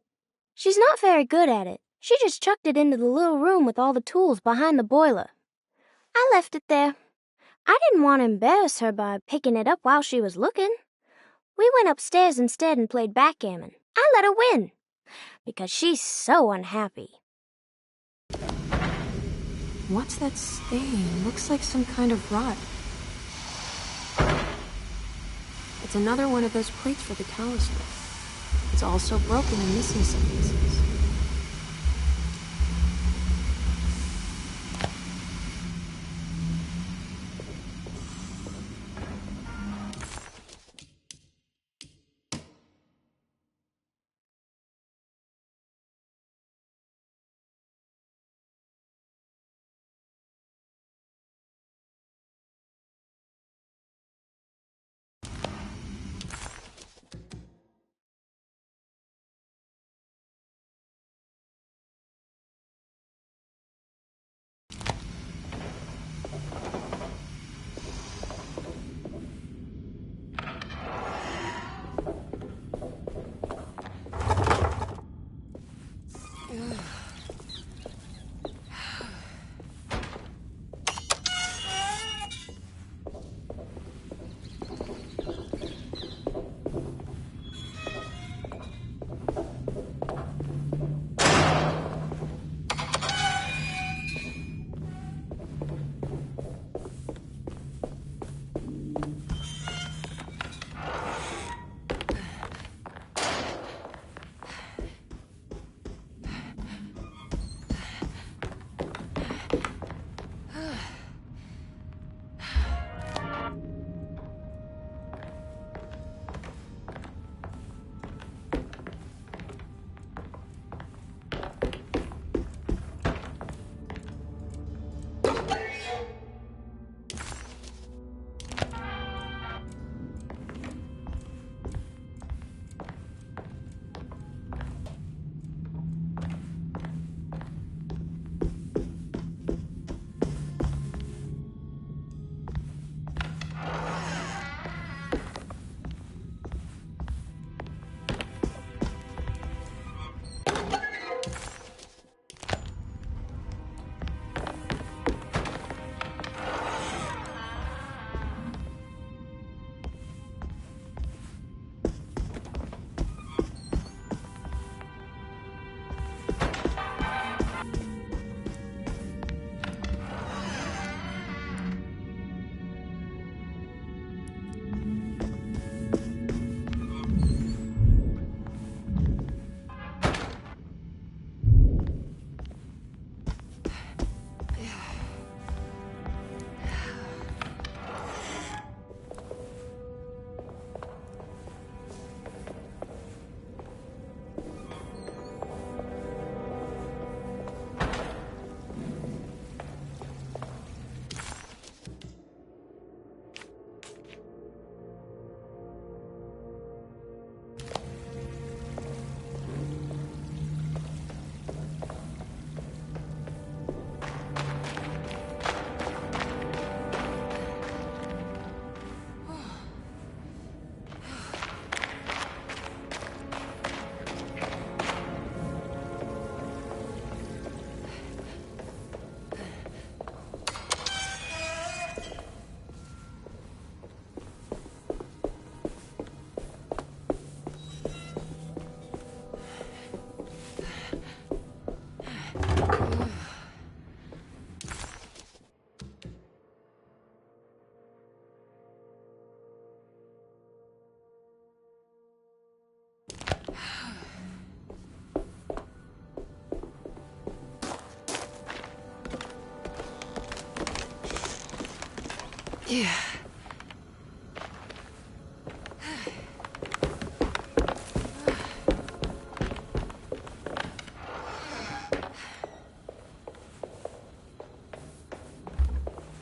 She's not very good at it. She just chucked it into the little room with all the tools behind the boiler. I left it there. I didn't want to embarrass her by picking it up while she was looking. We went upstairs instead and played backgammon. I let her win, because she's so unhappy. What's that stain? Looks like some kind of rot. It's another one of those plates for the talisman. It's also broken and missing some pieces.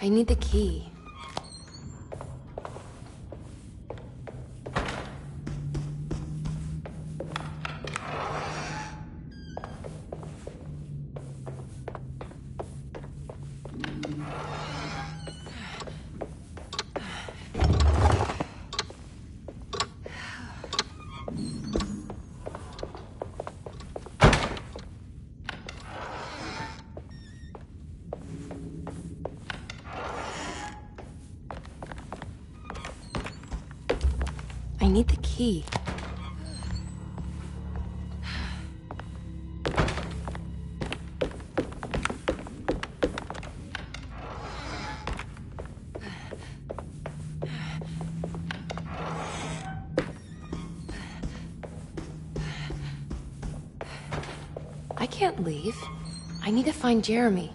I need the key. I need the key. I can't leave. I need to find Jeremy.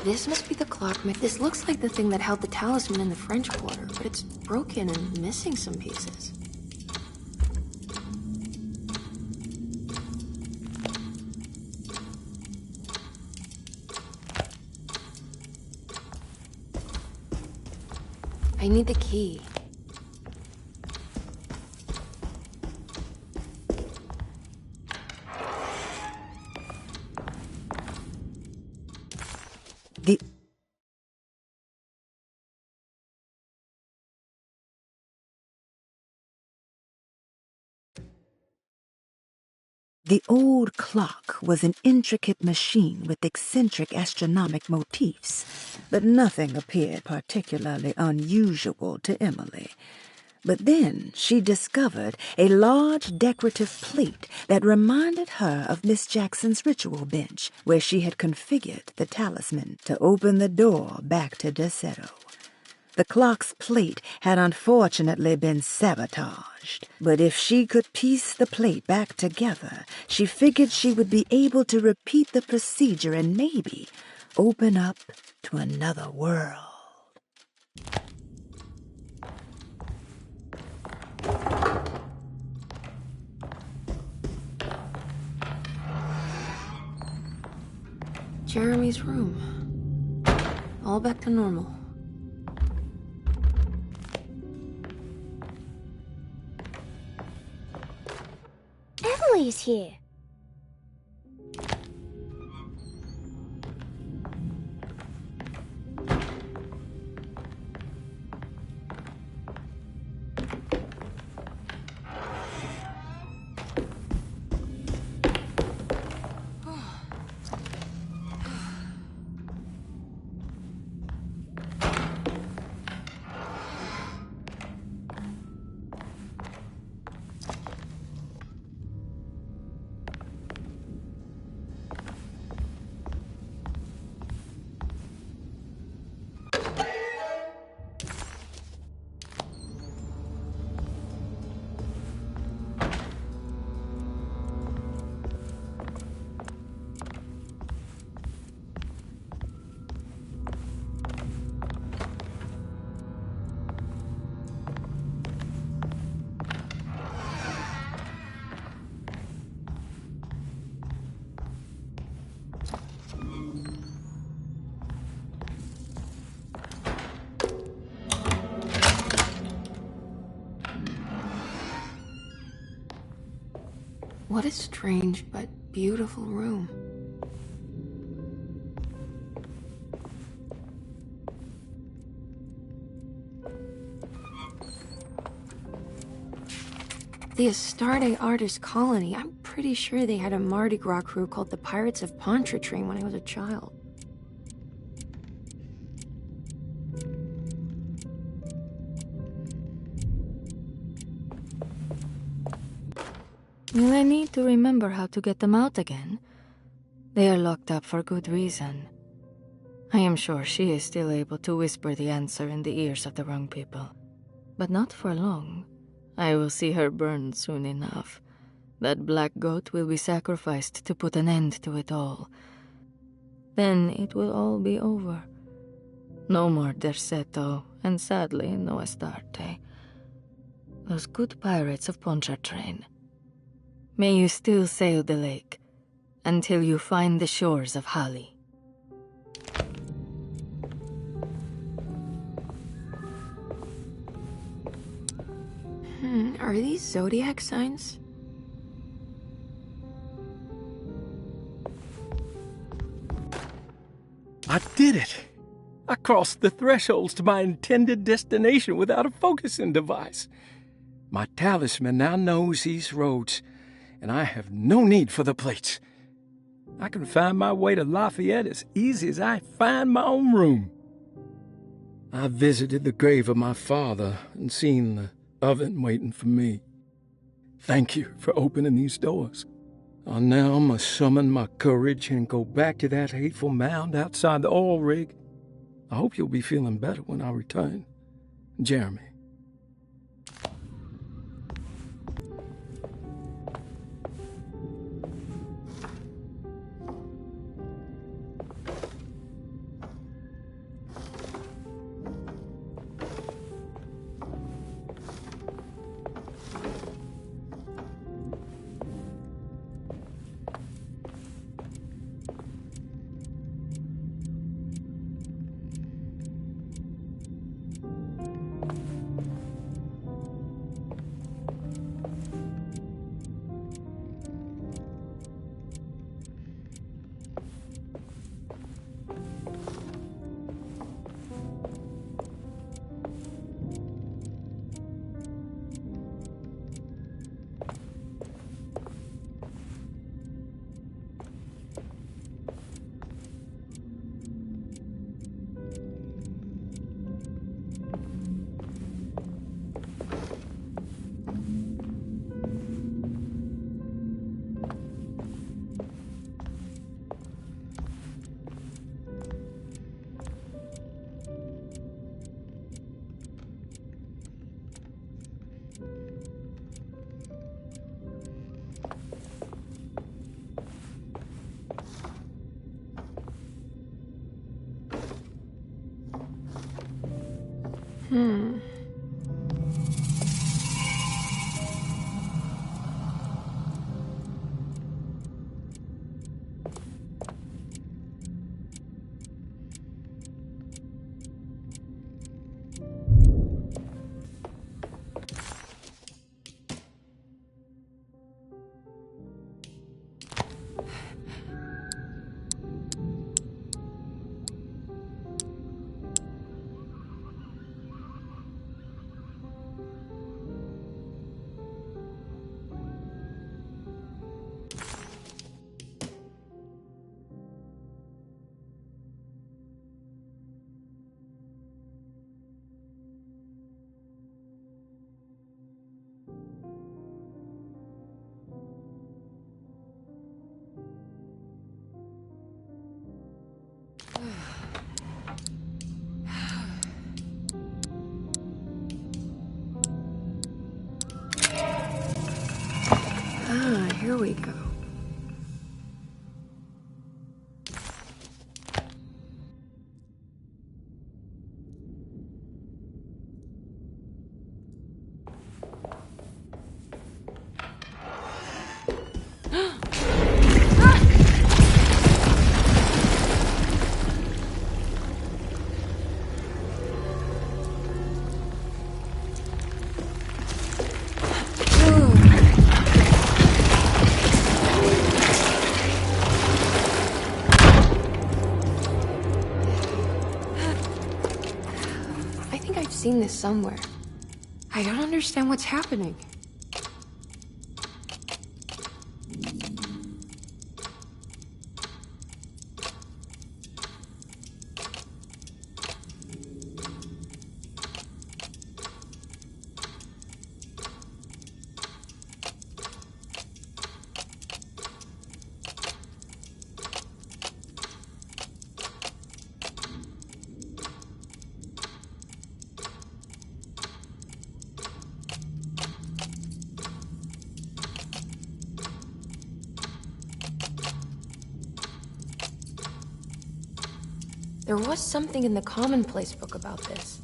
This must be the clock. This looks like the thing that held the talisman in the French Quarter, but it's broken and missing some pieces. I need the key. The old clock was an intricate machine with eccentric astronomic motifs, but nothing appeared particularly unusual to Emily. But then she discovered a large decorative plate that reminded her of Miss Jackson's ritual bench, where she had configured the talisman to open the door back to Derceto. The clock's plate had unfortunately been sabotaged, but if she could piece the plate back together, she figured she would be able to repeat the procedure and maybe open up to another world. Jeremy's room. All back to normal. Emily's here. What a strange but beautiful room. The Astarte Artist Colony. I'm pretty sure they had a Mardi Gras crew called the Pirates of Pontchartrain when I was a child. Will I need to remember how to get them out again? They are locked up for good reason. I am sure she is still able to whisper the answer in the ears of the wrong people. But not for long. I will see her burned soon enough. That black goat will be sacrificed to put an end to it all. Then it will all be over. No more Derceto, and sadly, no Astarte. Those good pirates of Pontchartrain. May you still sail the lake, until you find the shores of Hali. Are these zodiac signs? I did it! I crossed the thresholds to my intended destination without a focusing device. My talisman now knows these roads, and I have no need for the plates. I can find my way to Lafayette as easy as I find my own room. I visited the grave of my father and seen the oven waiting for me. Thank you for opening these doors. I now must summon my courage and go back to that hateful mound outside the oil rig. I hope you'll be feeling better when I return. Jeremy. Here we go. Seen this somewhere. I don't understand what's happening. There was something in the Commonplace book about this.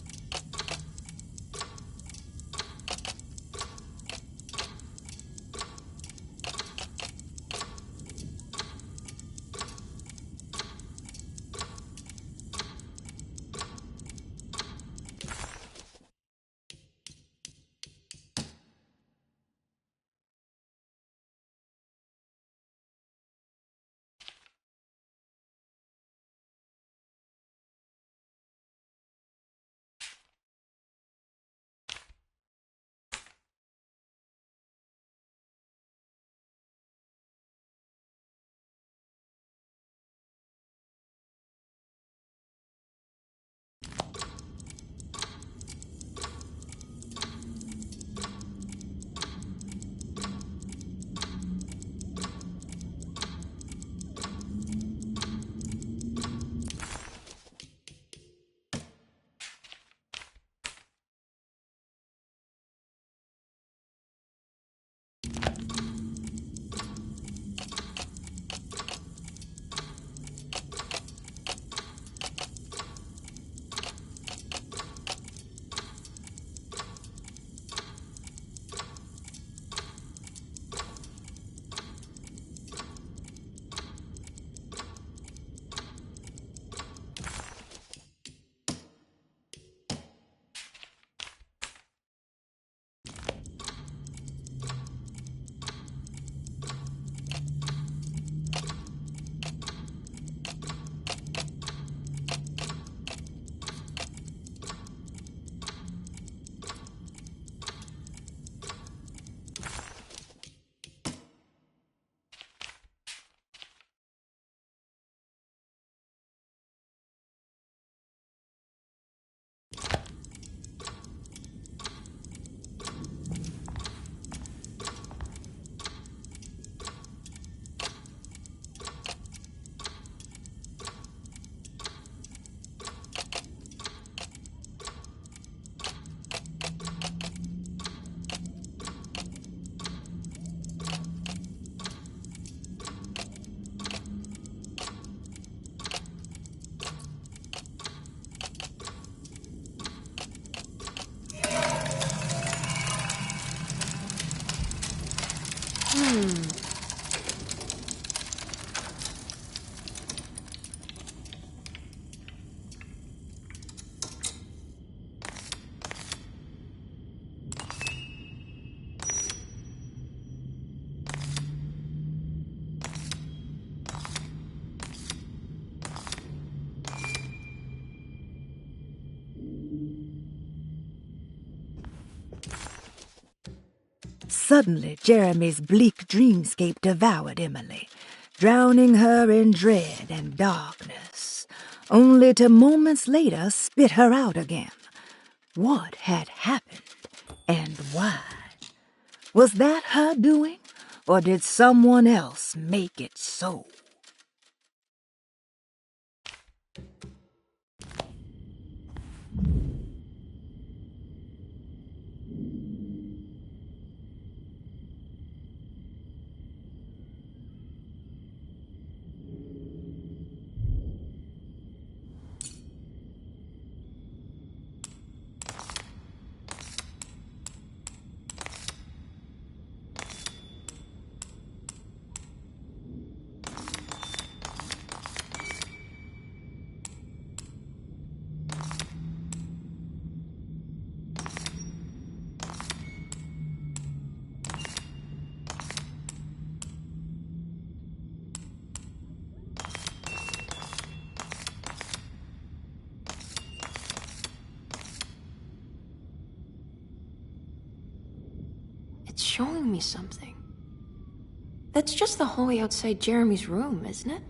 Suddenly, Jeremy's bleak dreamscape devoured Emily, drowning her in dread and darkness, only to moments later spit her out again. What had happened, and why? Was that her doing, or did someone else make it so? It's showing me something. That's just the hallway outside Jeremy's room, isn't it?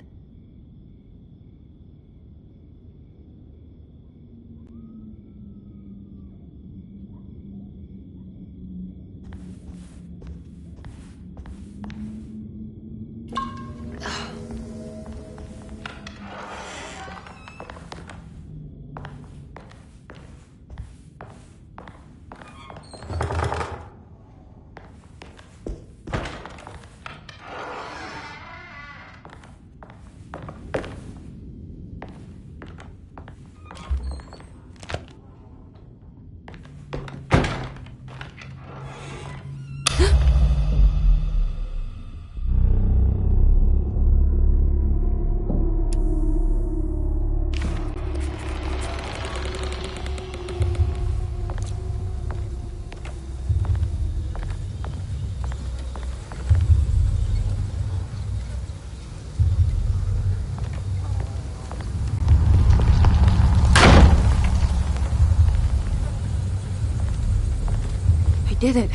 did it.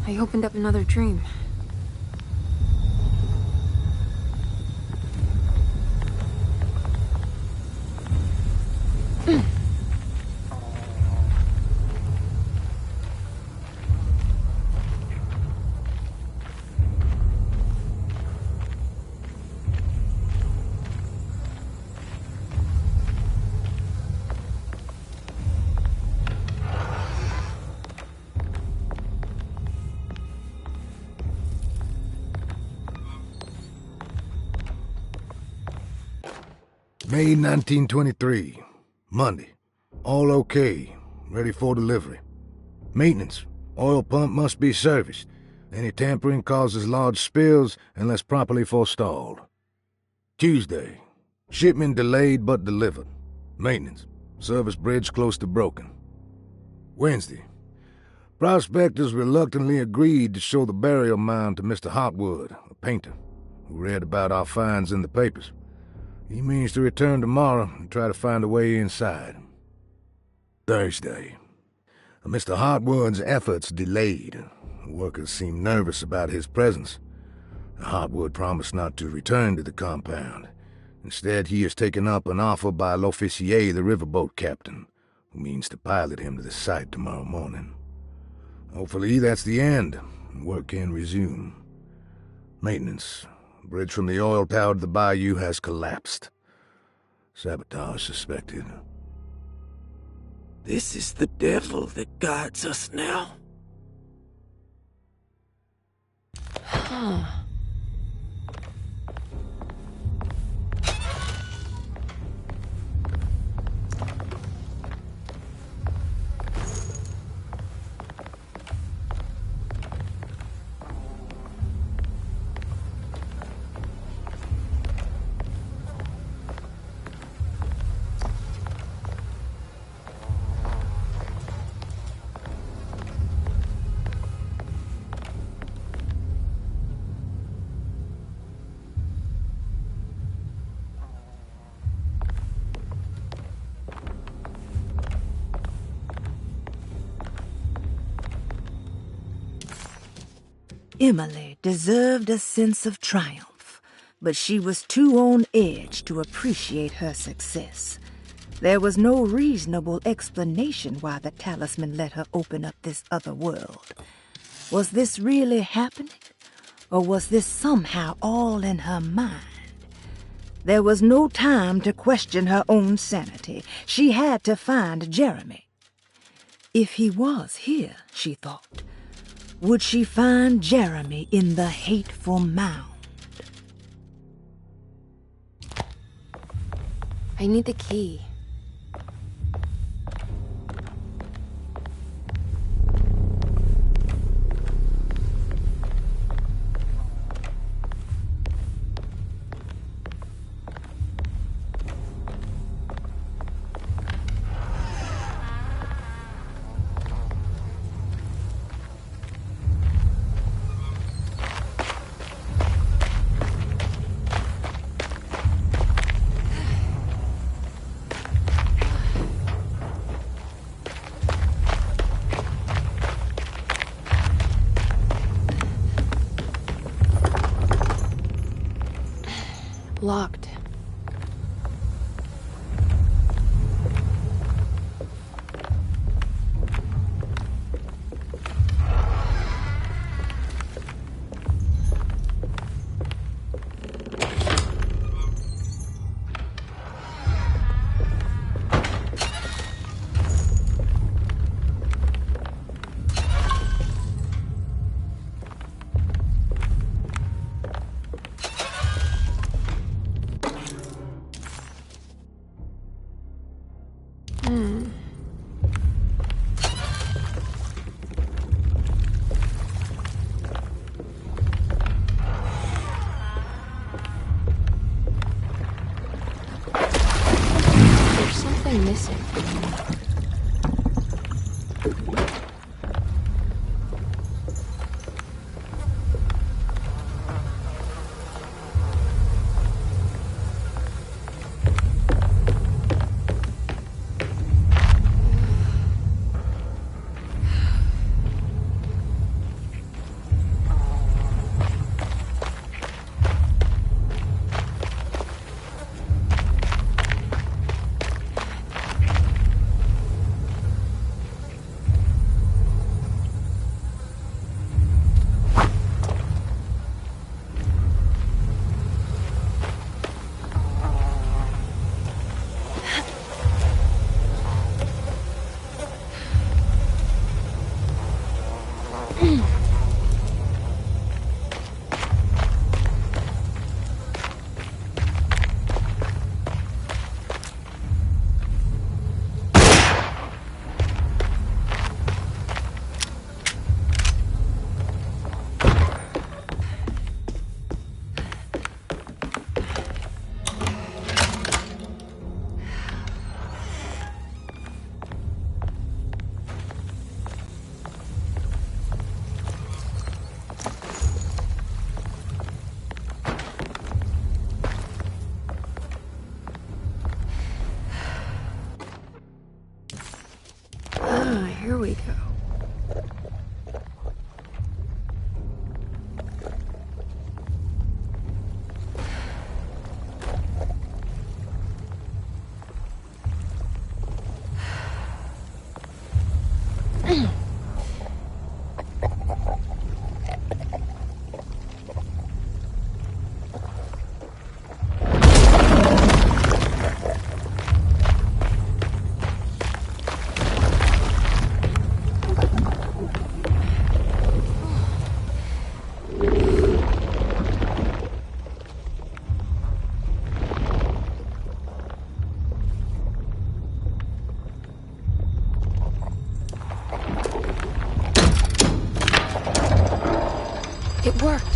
I opened up another dream. May 1923, Monday. All okay, ready for delivery. Maintenance. Oil pump must be serviced. Any tampering causes large spills unless properly forestalled. Tuesday. Shipment delayed but delivered. Maintenance. Service bridge close to broken. Wednesday. Prospectors reluctantly agreed to show the burial mound to Mr. Hotwood, a painter, who read about our finds in the papers. He means to return tomorrow and try to find a way inside. Thursday. Mr. Hotwood's efforts delayed. The workers seemed nervous about his presence. Hotwood promised not to return to the compound. Instead, he has taken up an offer by L'Officier, the riverboat captain, who means to pilot him to the site tomorrow morning. Hopefully that's the end, and work can resume. Maintenance. Bridge from the oil tower to the bayou has collapsed. Sabotage suspected. This is the devil that guides us now. Huh. Emily deserved a sense of triumph, but she was too on edge to appreciate her success. There was no reasonable explanation why the talisman let her open up this other world. Was this really happening? Or was this somehow all in her mind? There was no time to question her own sanity. She had to find Jeremy. If he was here, she thought, would she find Jeremy in the hateful mound? I need the key. Locked. Missing. Here we go. It worked.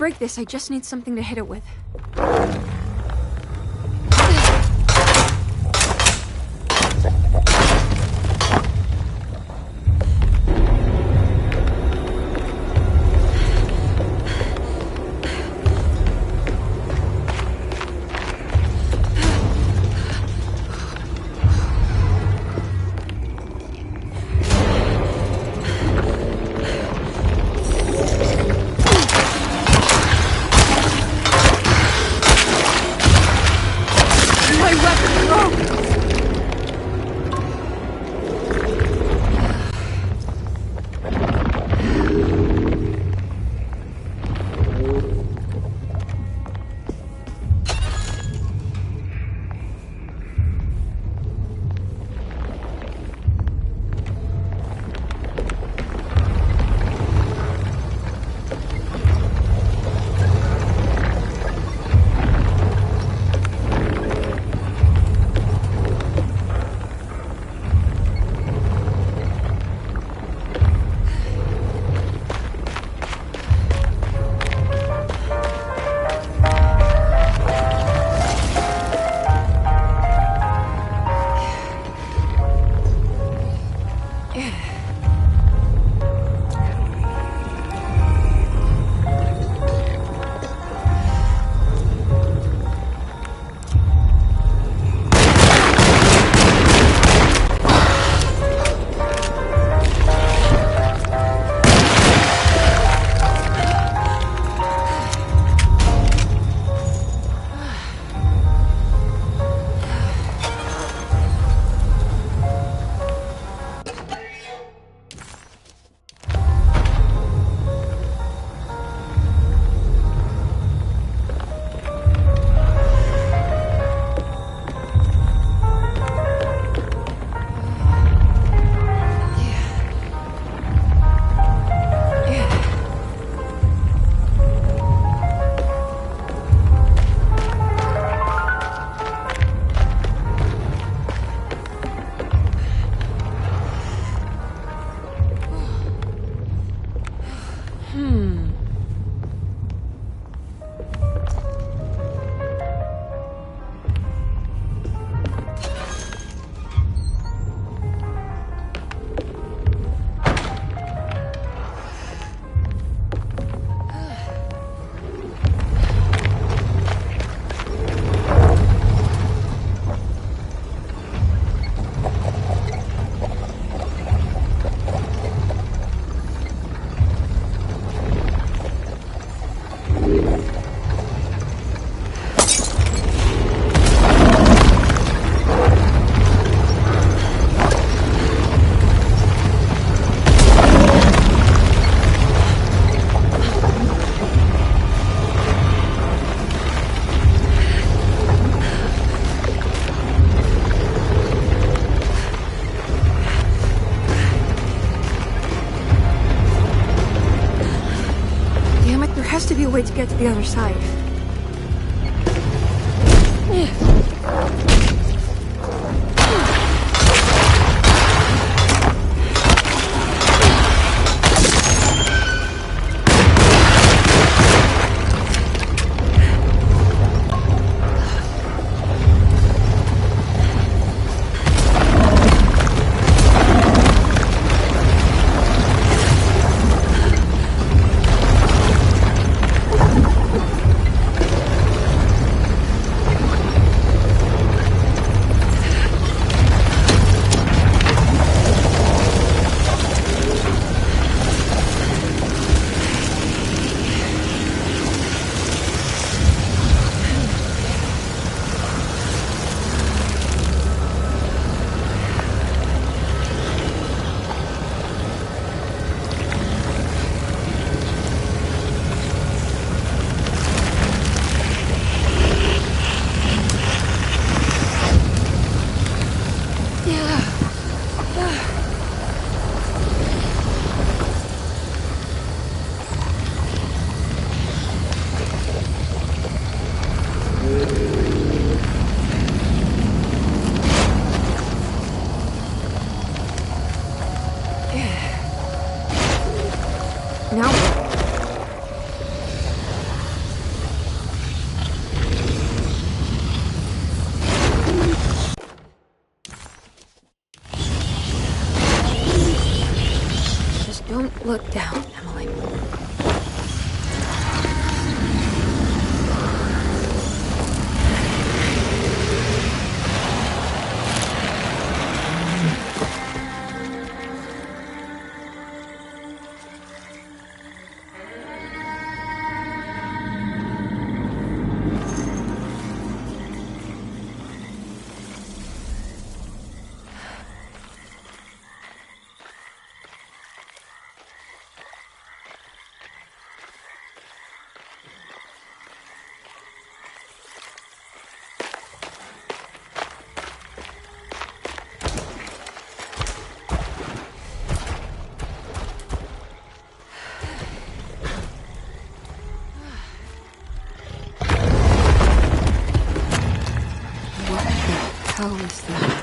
break this, I just need something to hit it with. Way to get to the other side. Look down, Emily. How is that?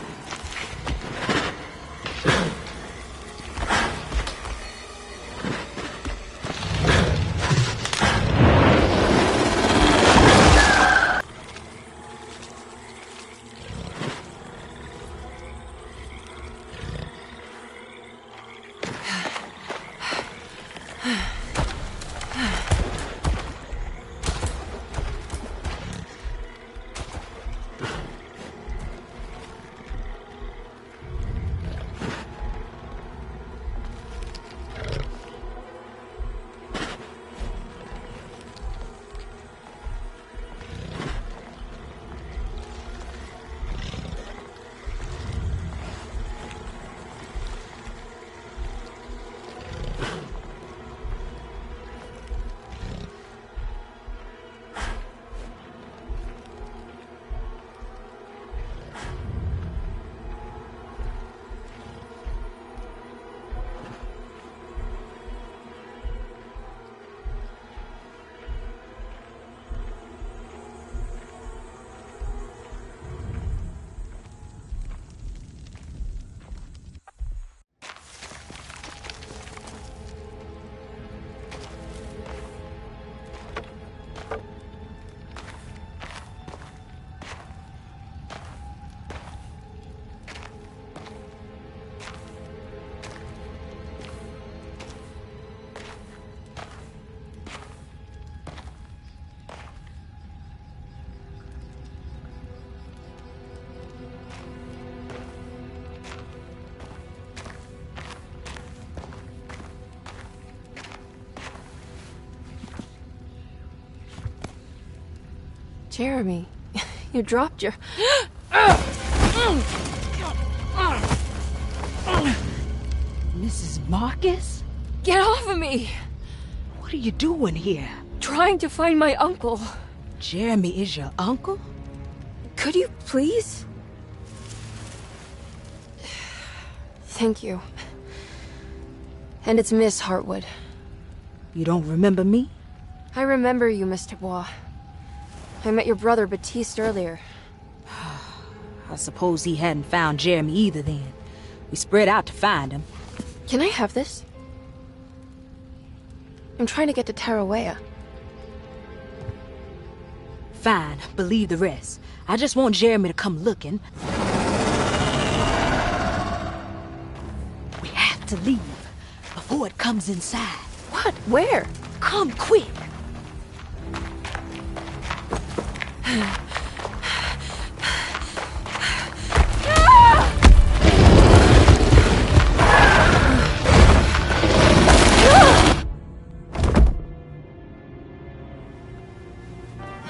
Jeremy, you dropped your... Mrs. Marcus? Get off of me! What are you doing here? Trying to find my uncle. Jeremy is your uncle? Could you please? Thank you. And it's Miss Hartwood. You don't remember me? I remember you, Miss Dubois. I met your brother, Baptiste, earlier. I suppose he hadn't found Jeremy either then. We spread out to find him. Can I have this? I'm trying to get to Tarawea. Fine, believe the rest. I just want Jeremy to come looking. We have to leave before it comes inside. What? Where? Come quick!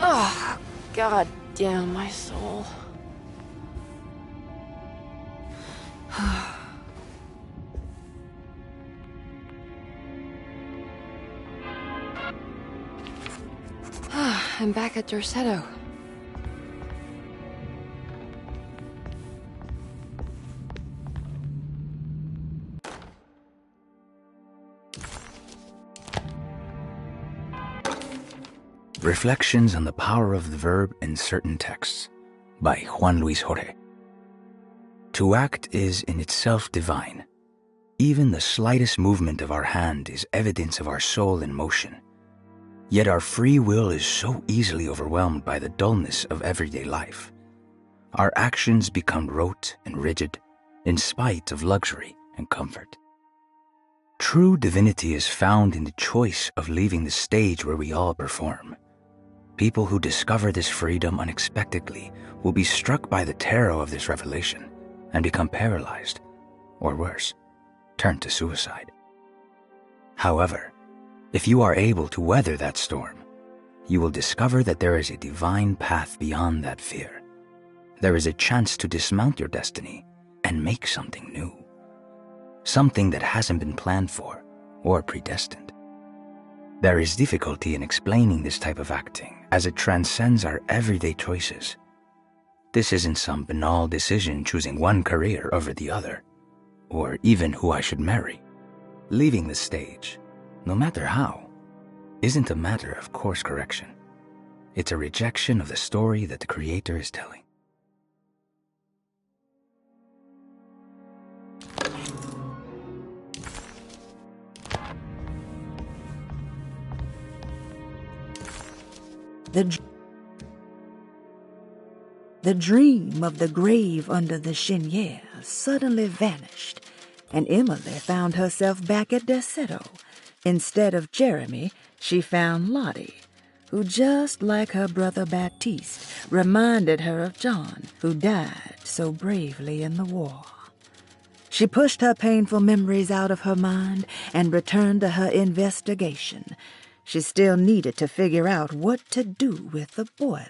Oh, God damn my soul. I'm back at Derceto. Reflections on the Power of the Verb in Certain Texts by Juan Luis Jorge. To act is in itself divine. Even the slightest movement of our hand is evidence of our soul in motion. Yet our free will is so easily overwhelmed by the dullness of everyday life. Our actions become rote and rigid in spite of luxury and comfort. True divinity is found in the choice of leaving the stage where we all perform. People who discover this freedom unexpectedly will be struck by the terror of this revelation and become paralyzed, or worse, turn to suicide. However, if you are able to weather that storm, you will discover that there is a divine path beyond that fear. There is a chance to dismount your destiny and make something new. Something that hasn't been planned for or predestined. There is difficulty in explaining this type of acting as it transcends our everyday choices. This isn't some banal decision choosing one career over the other, or even who I should marry. Leaving the stage, no matter how, isn't a matter of course correction. It's a rejection of the story that the Creator is telling. The dream of the grave under the cheniere suddenly vanished, and Emily found herself back at Derceto. Instead of Jeremy, she found Lottie, who, just like her brother Baptiste, reminded her of John, who died so bravely in the war. She pushed her painful memories out of her mind and returned to her investigation. She still needed to figure out what to do with the boiler.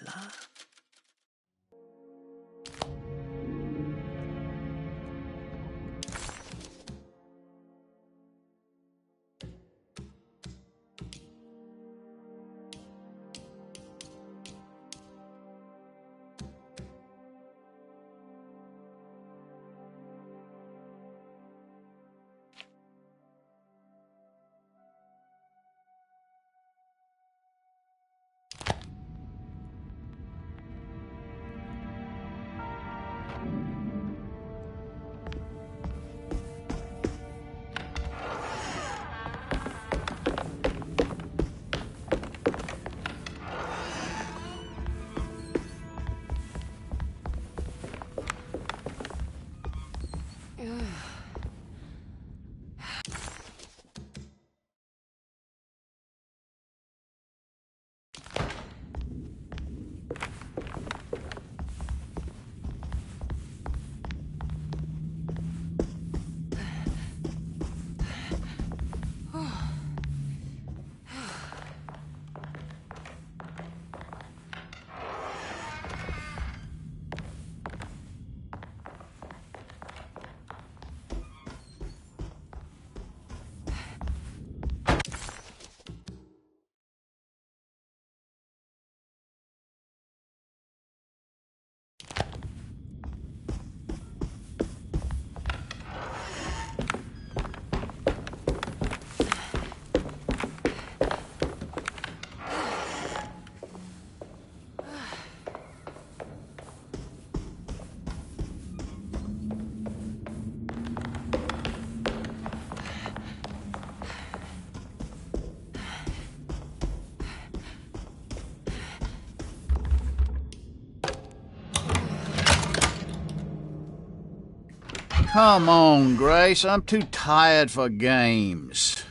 Come on, Grace. I'm too tired for games.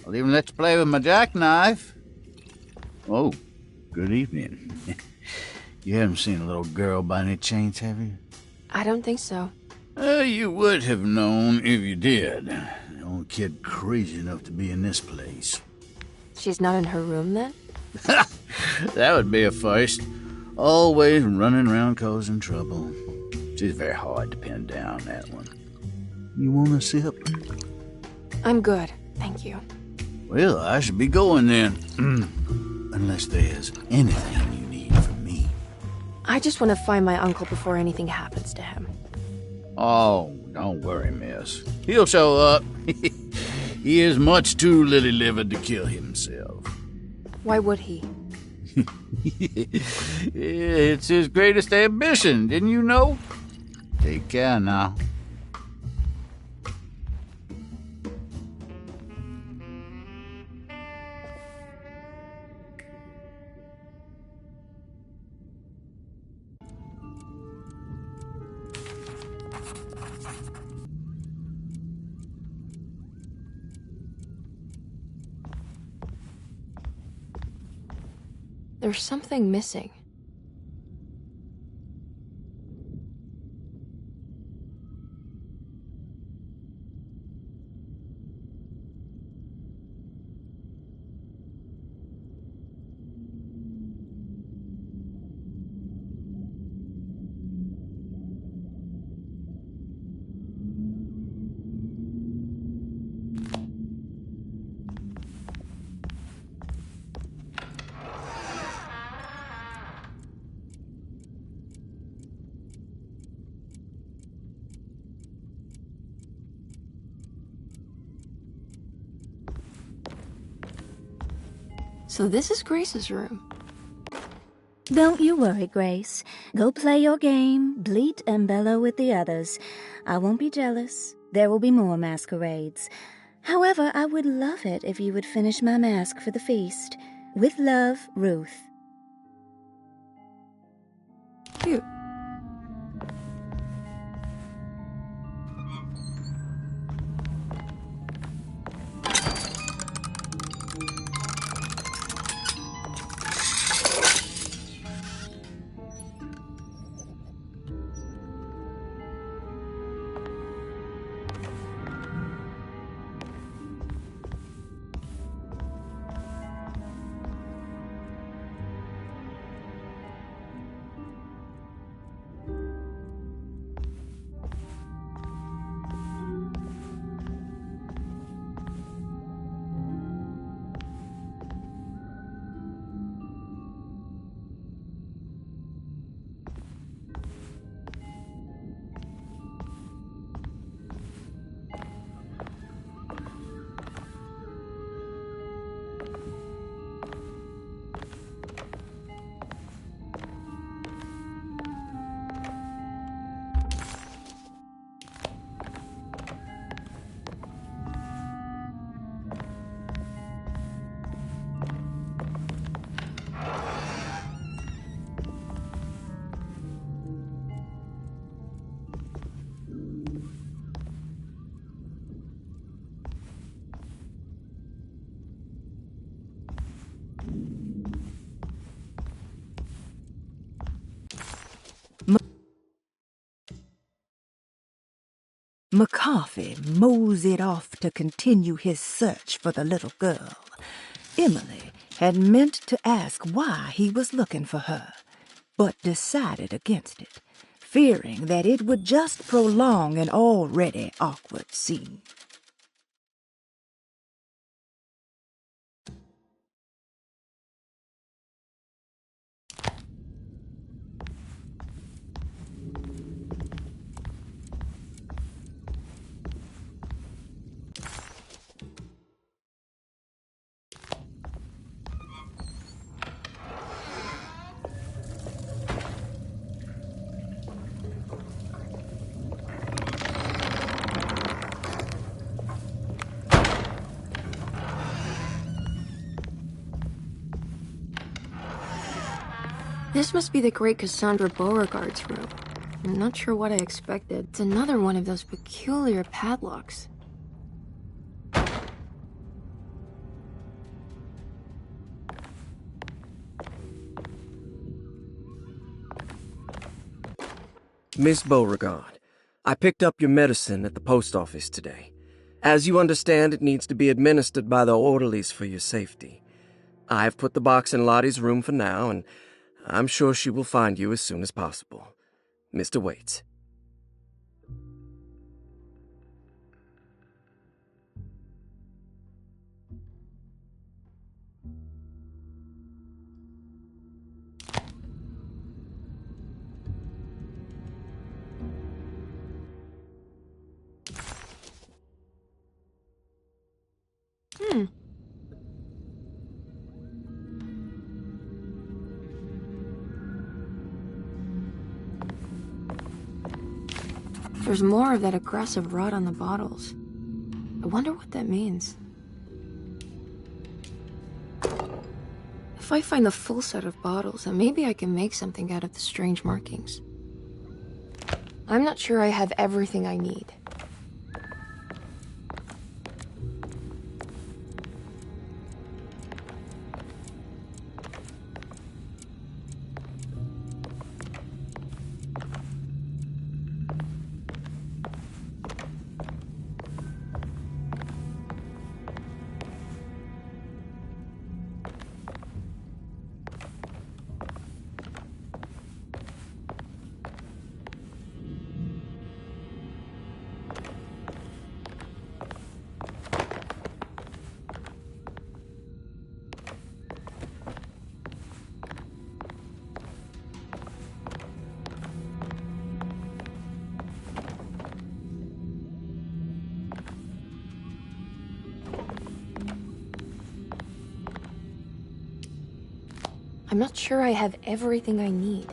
I'll even let you play with my jackknife. Oh, good evening. You haven't seen a little girl by any chance, have you? I don't think so. You would have known if you did. The only kid crazy enough to be in this place. She's not in her room, then? That would be a first. Always running around causing trouble. She's very hard to pin down, that one. You want a sip? I'm good, thank you. Well, I should be going then. Unless there's anything you need from me. I just want to find my uncle before anything happens to him. Oh, don't worry, miss. He'll show up. He is much too lily-livered to kill himself. Why would he? It's his greatest ambition, didn't you know? Take care now. There's something missing. So this is Grace's room. Don't you worry, Grace. Go play your game, bleat and bellow with the others. I won't be jealous. There will be more masquerades. However, I would love it if you would finish my mask for the feast. With love, Ruth. Cute. McCarthy moseyed off to continue his search for the little girl. Emily had meant to ask why he was looking for her, but decided against it, fearing that it would just prolong an already awkward scene. This must be the great Cassandra Beauregard's room. I'm not sure what I expected. It's another one of those peculiar padlocks. Miss Beauregard, I picked up your medicine at the post office today. As you understand, it needs to be administered by the orderlies for your safety. I have put the box in Lottie's room for now, and I'm sure she will find you as soon as possible. Mr. Waits. There's more of that aggressive rot on the bottles. I wonder what that means. If I find the full set of bottles, then maybe I can make something out of the strange markings. I'm not sure I have everything I need. I'm not sure I have everything I need.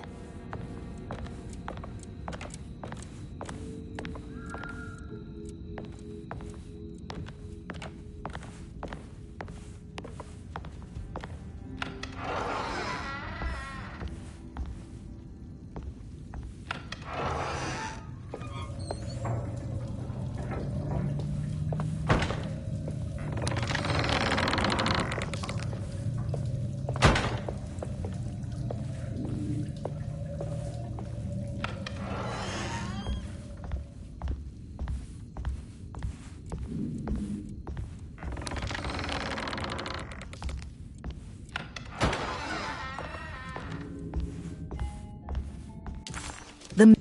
The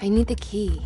I need the key.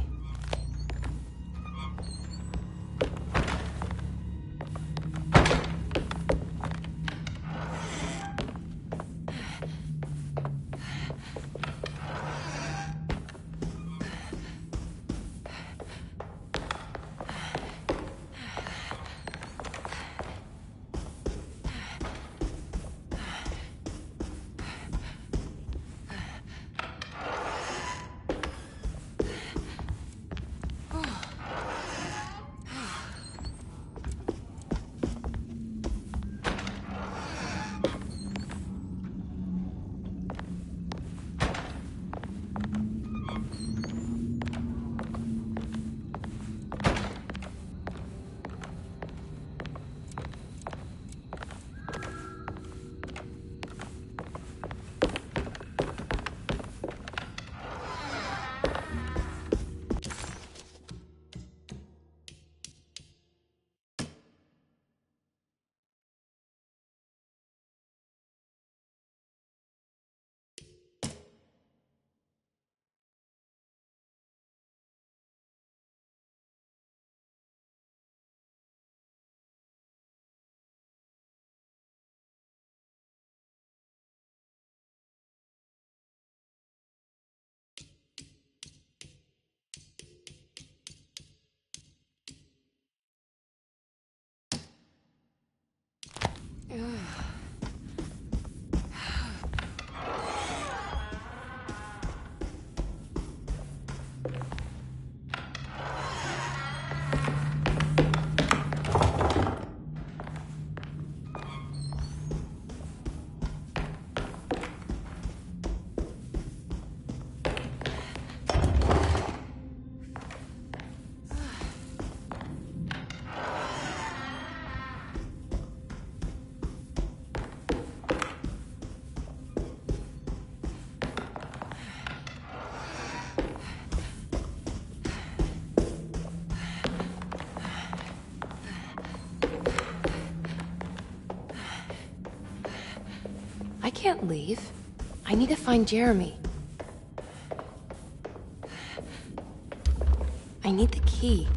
I can't leave. I need to find Jeremy. I need the key.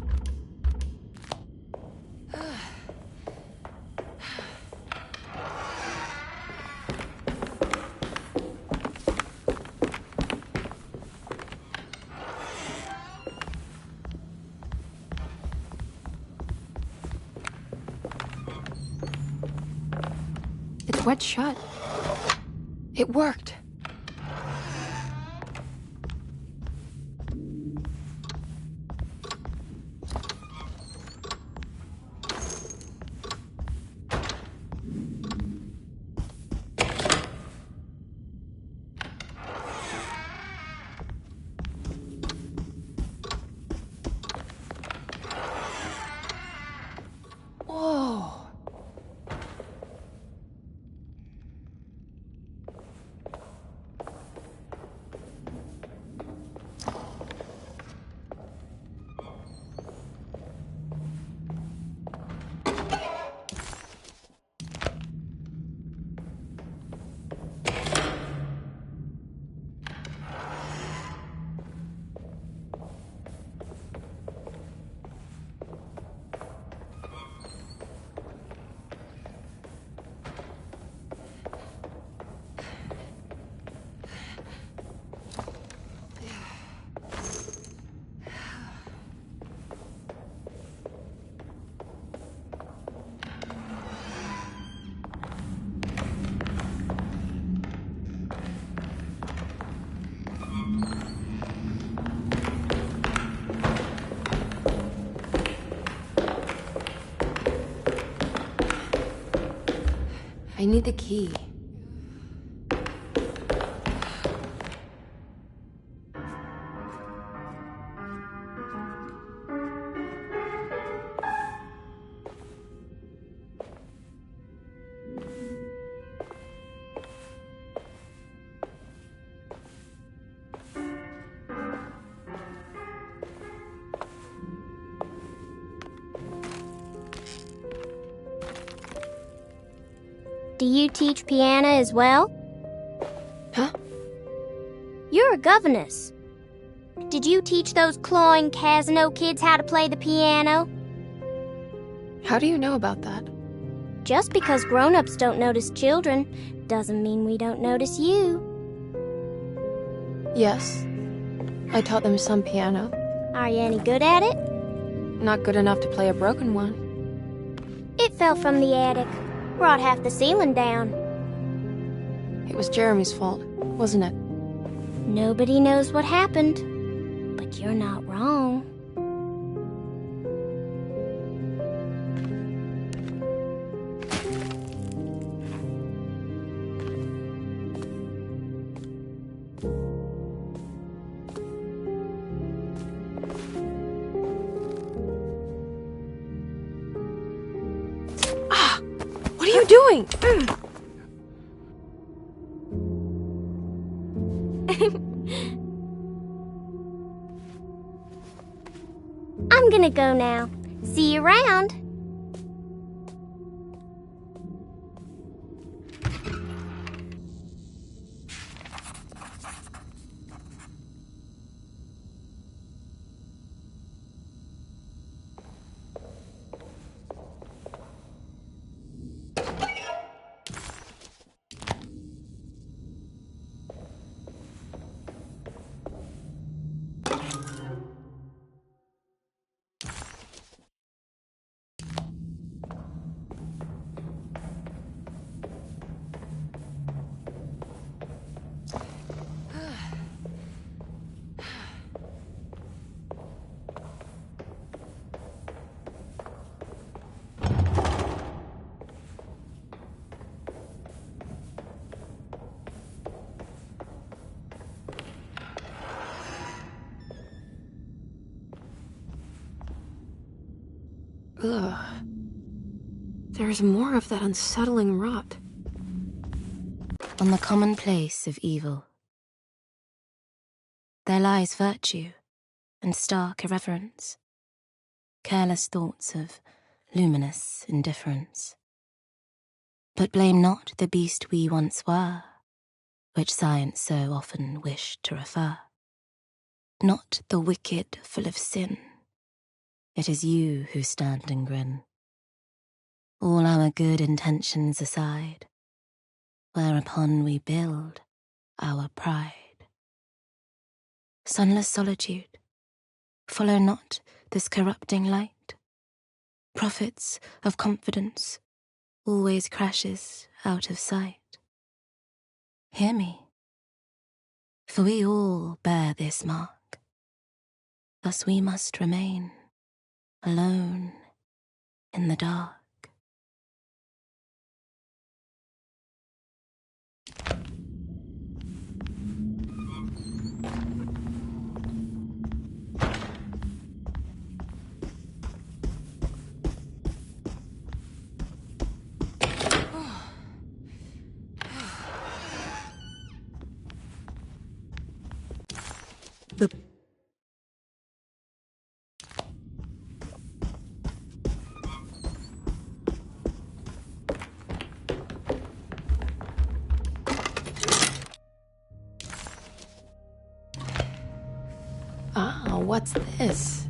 It's wedged shut. It worked. Whoa. I need the key. Do you teach piano as well? Huh? You're a governess. did you teach those clawing Casino kids how to play the piano? How do you know about that? Just because grown-ups don't notice children doesn't mean we don't notice you. Yes. I taught them some piano. Are you any good at it? Not good enough to play a broken one. It fell from the attic. Brought half the ceiling down. It was Jeremy's fault, wasn't it? Nobody knows what happened, but you're not wrong. What are you doing? I'm gonna go now. See you around. Ugh. There's more of that unsettling rot. On the commonplace of evil, there lies virtue and stark irreverence, careless thoughts of luminous indifference. But blame not the beast we once were, which science so often wished to refer. Not the wicked full of sin, it is you who stand and grin. All our good intentions aside, whereupon we build our pride. Sunless solitude, follow not this corrupting light. Prophets of confidence always crashes out of sight. Hear me, for we all bear this mark. Thus we must remain alone in the dark. The What's this?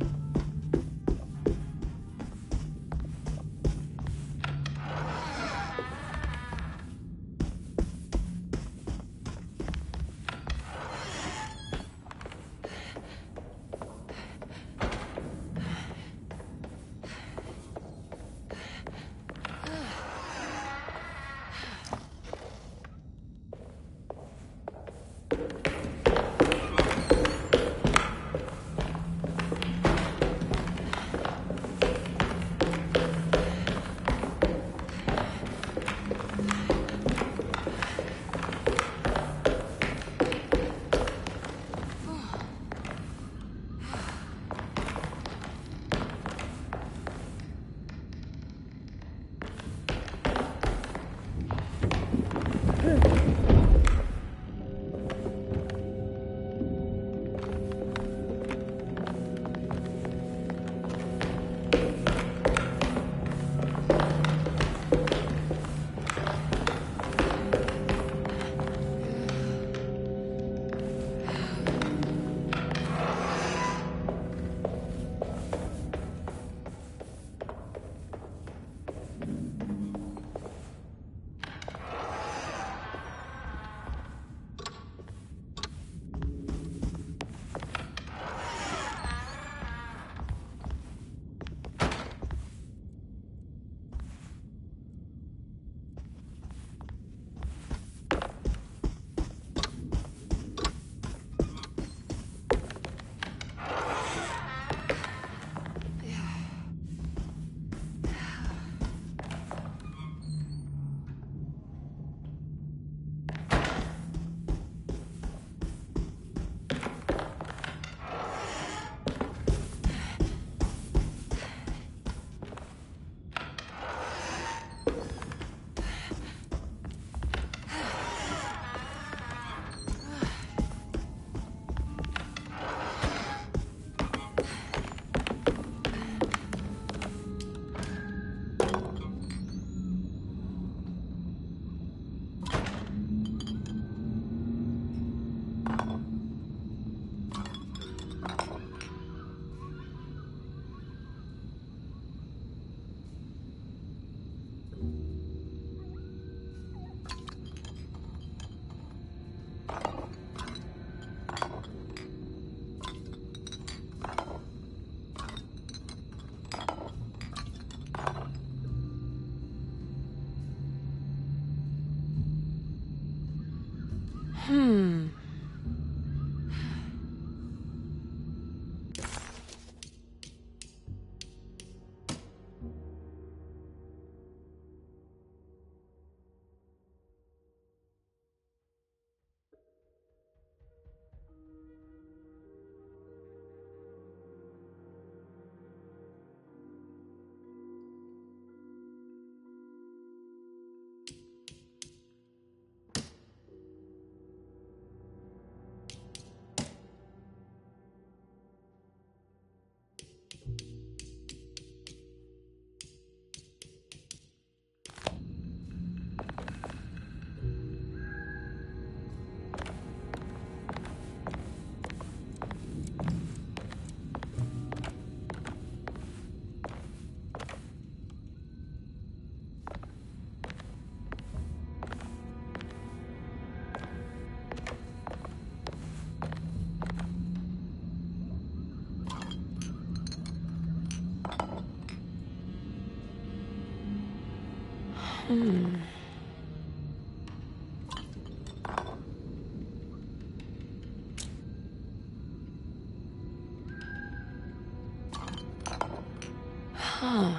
Huh.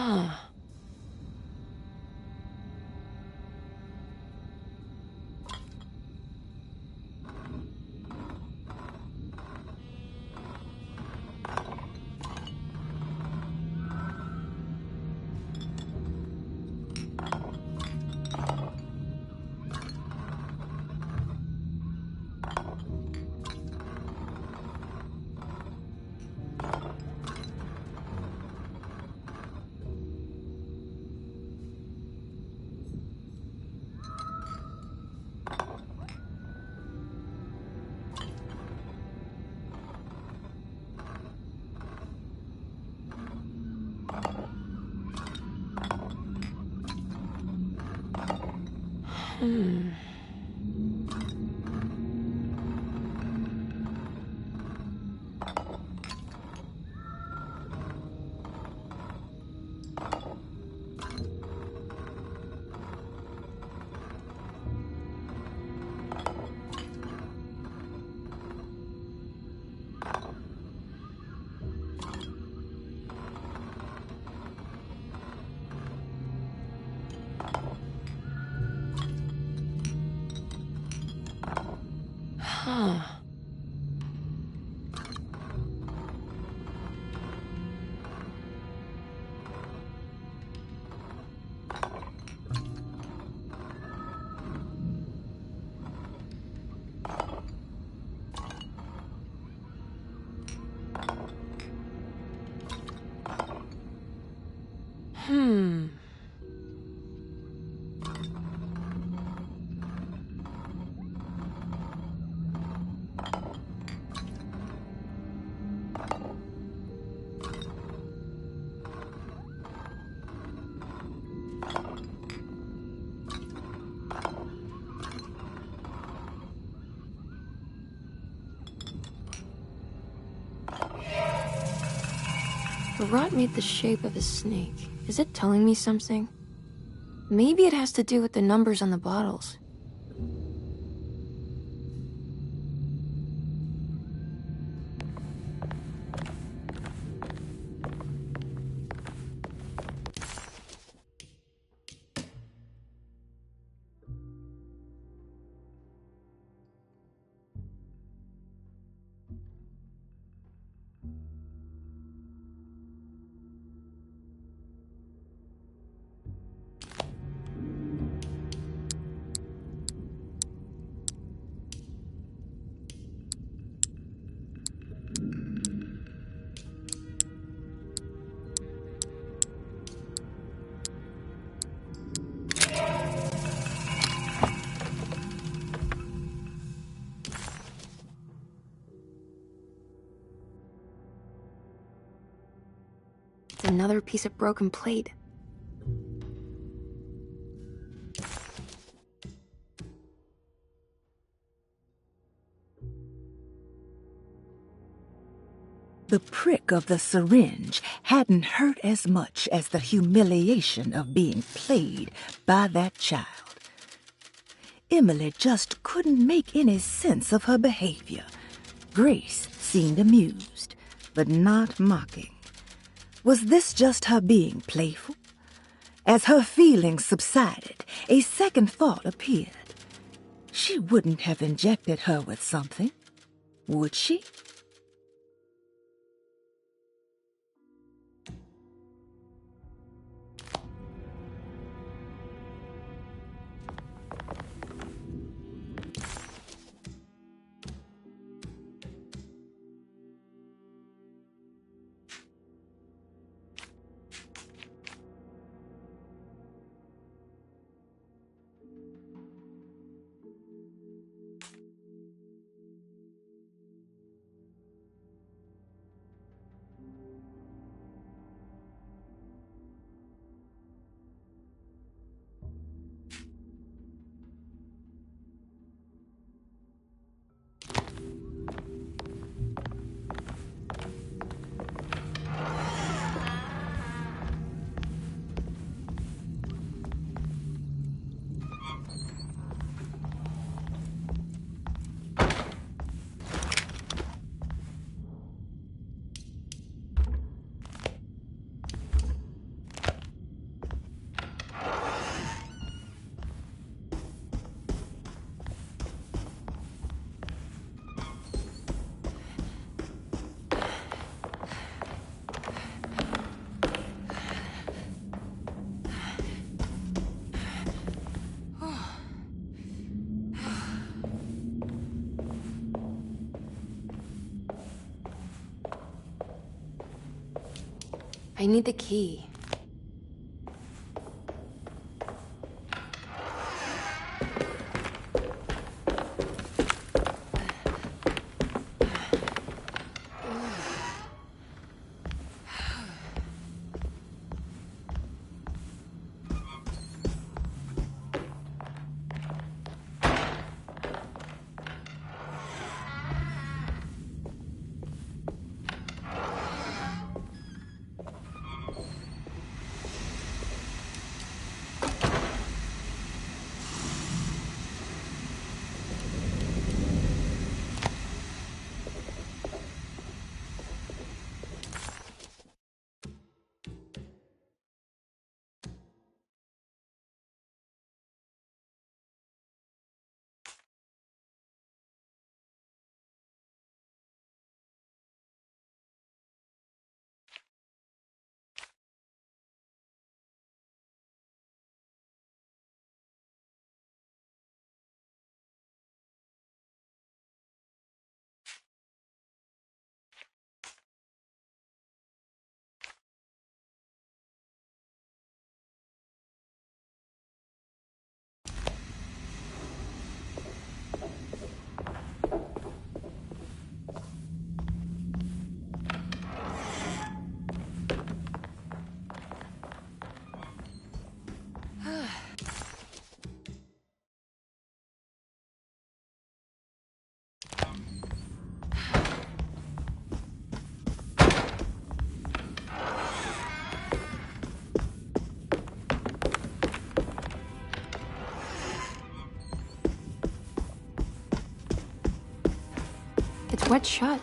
Huh. Huh. The rot made the shape of a snake. Is it telling me something? Maybe it has to do with the numbers on the bottles. It's another piece of broken plate. The prick of the syringe hadn't hurt as much as the humiliation of being played by that child. Emily just couldn't make any sense of her behavior. Grace seemed amused, but not mocking. Was this just her being playful? As her feelings subsided, a second thought appeared. She wouldn't have injected her with something, would she? I need the key. What's shut?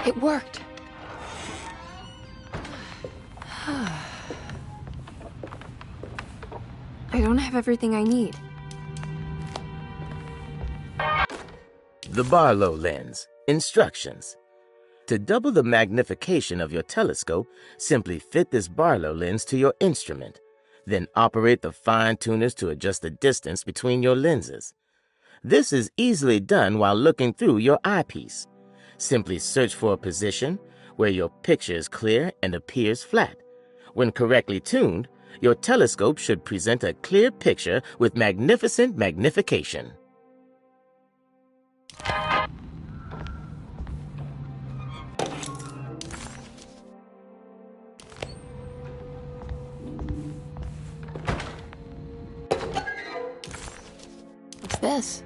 It worked. I don't have everything I need. The Barlow lens. Instructions. To double the magnification of your telescope, simply fit this Barlow lens to your instrument. Then operate the fine tuners to adjust the distance between your lenses. This is easily done while looking through your eyepiece. Simply search for a position where your picture is clear and appears flat. When correctly tuned, your telescope should present a clear picture with magnificent magnification. What's this?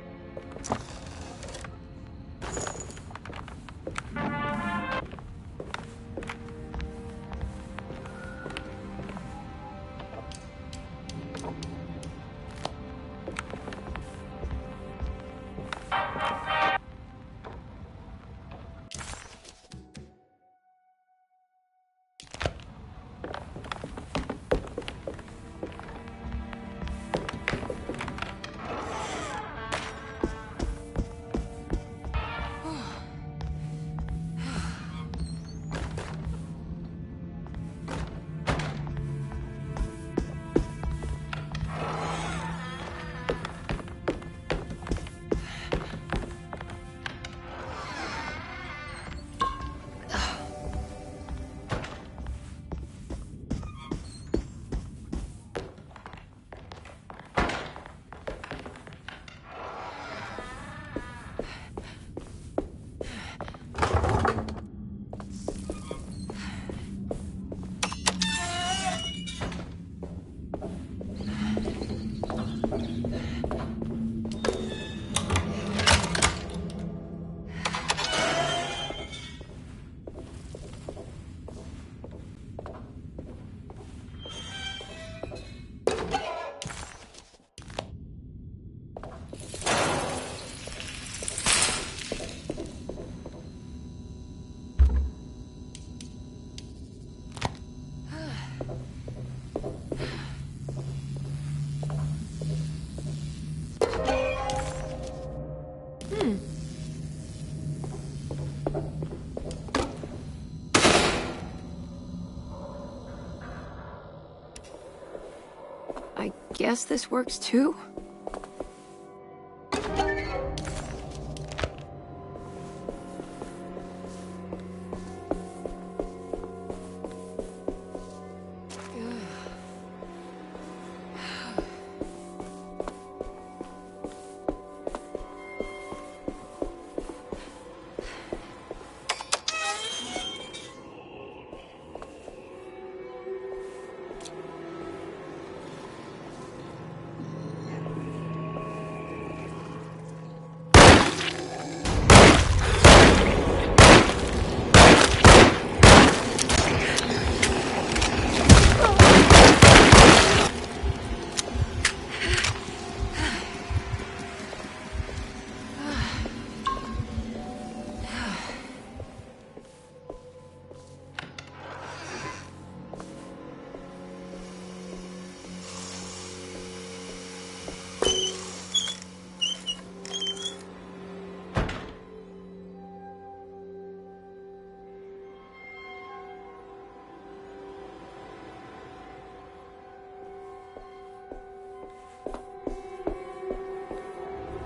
I guess this works too?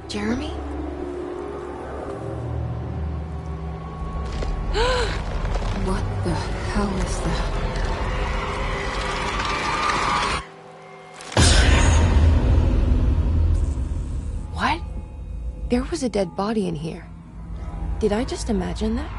Jeremy? What the hell is that? What? There was a dead body in here. Did I just imagine that?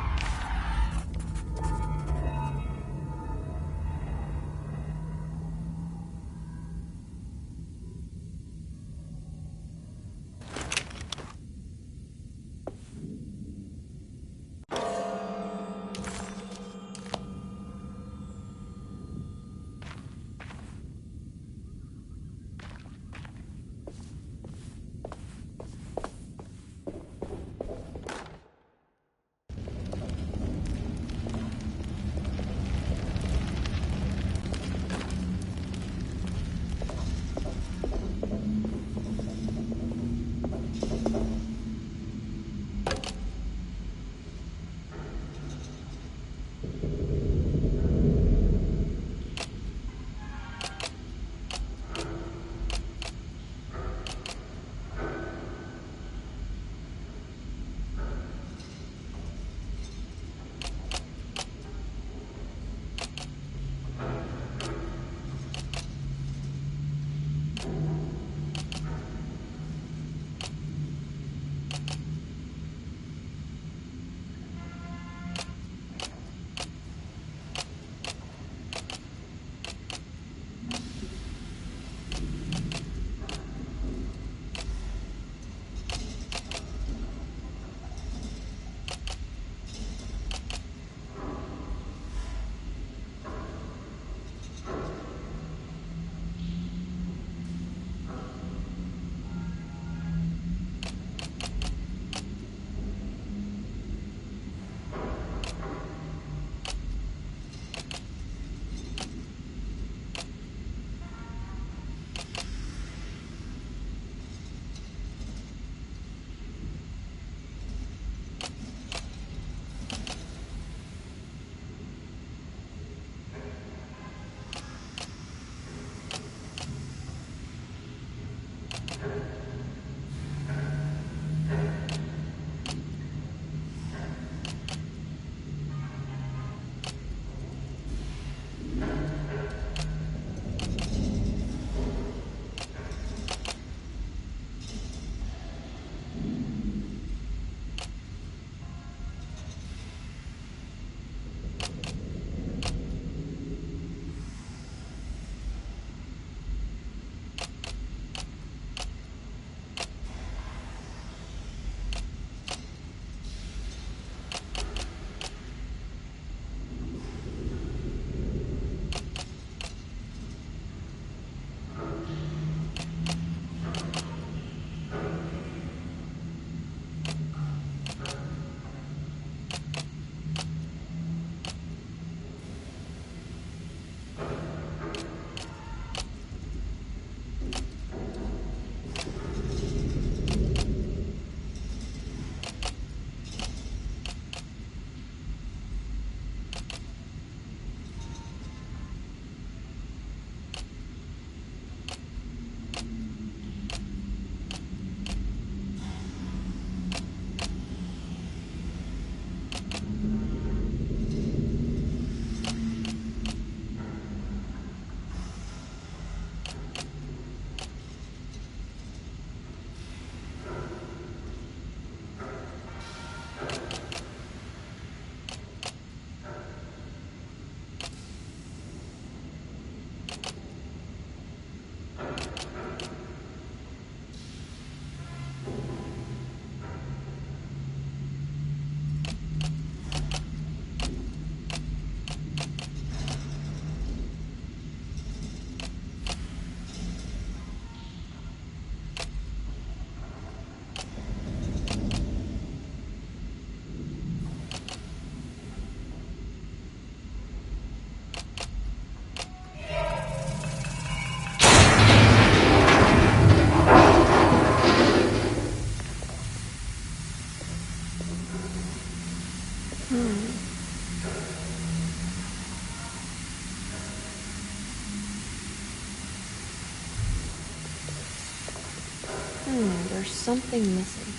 There's something missing.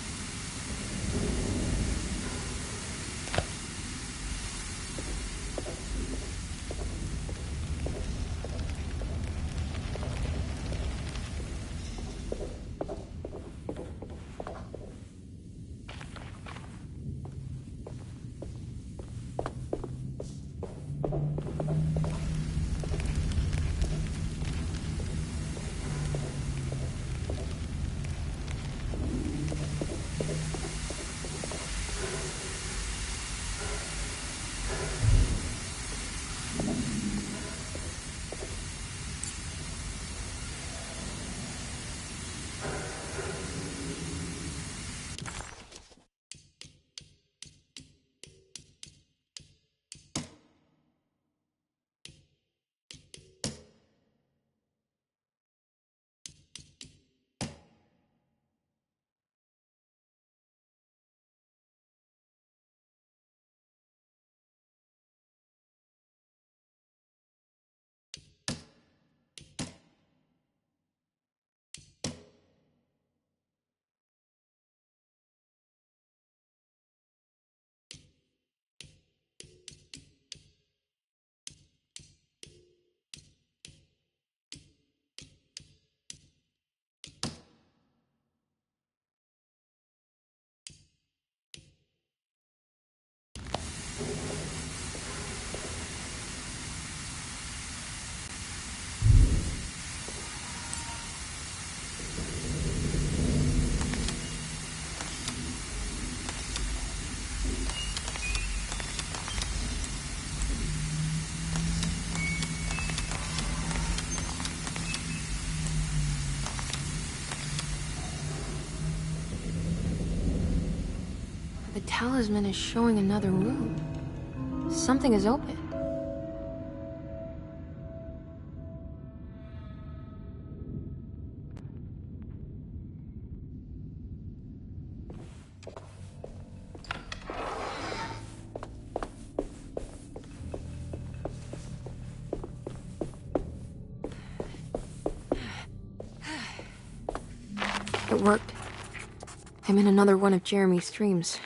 The talisman is showing another room. Something is open. It worked. I'm in another one of Jeremy's dreams.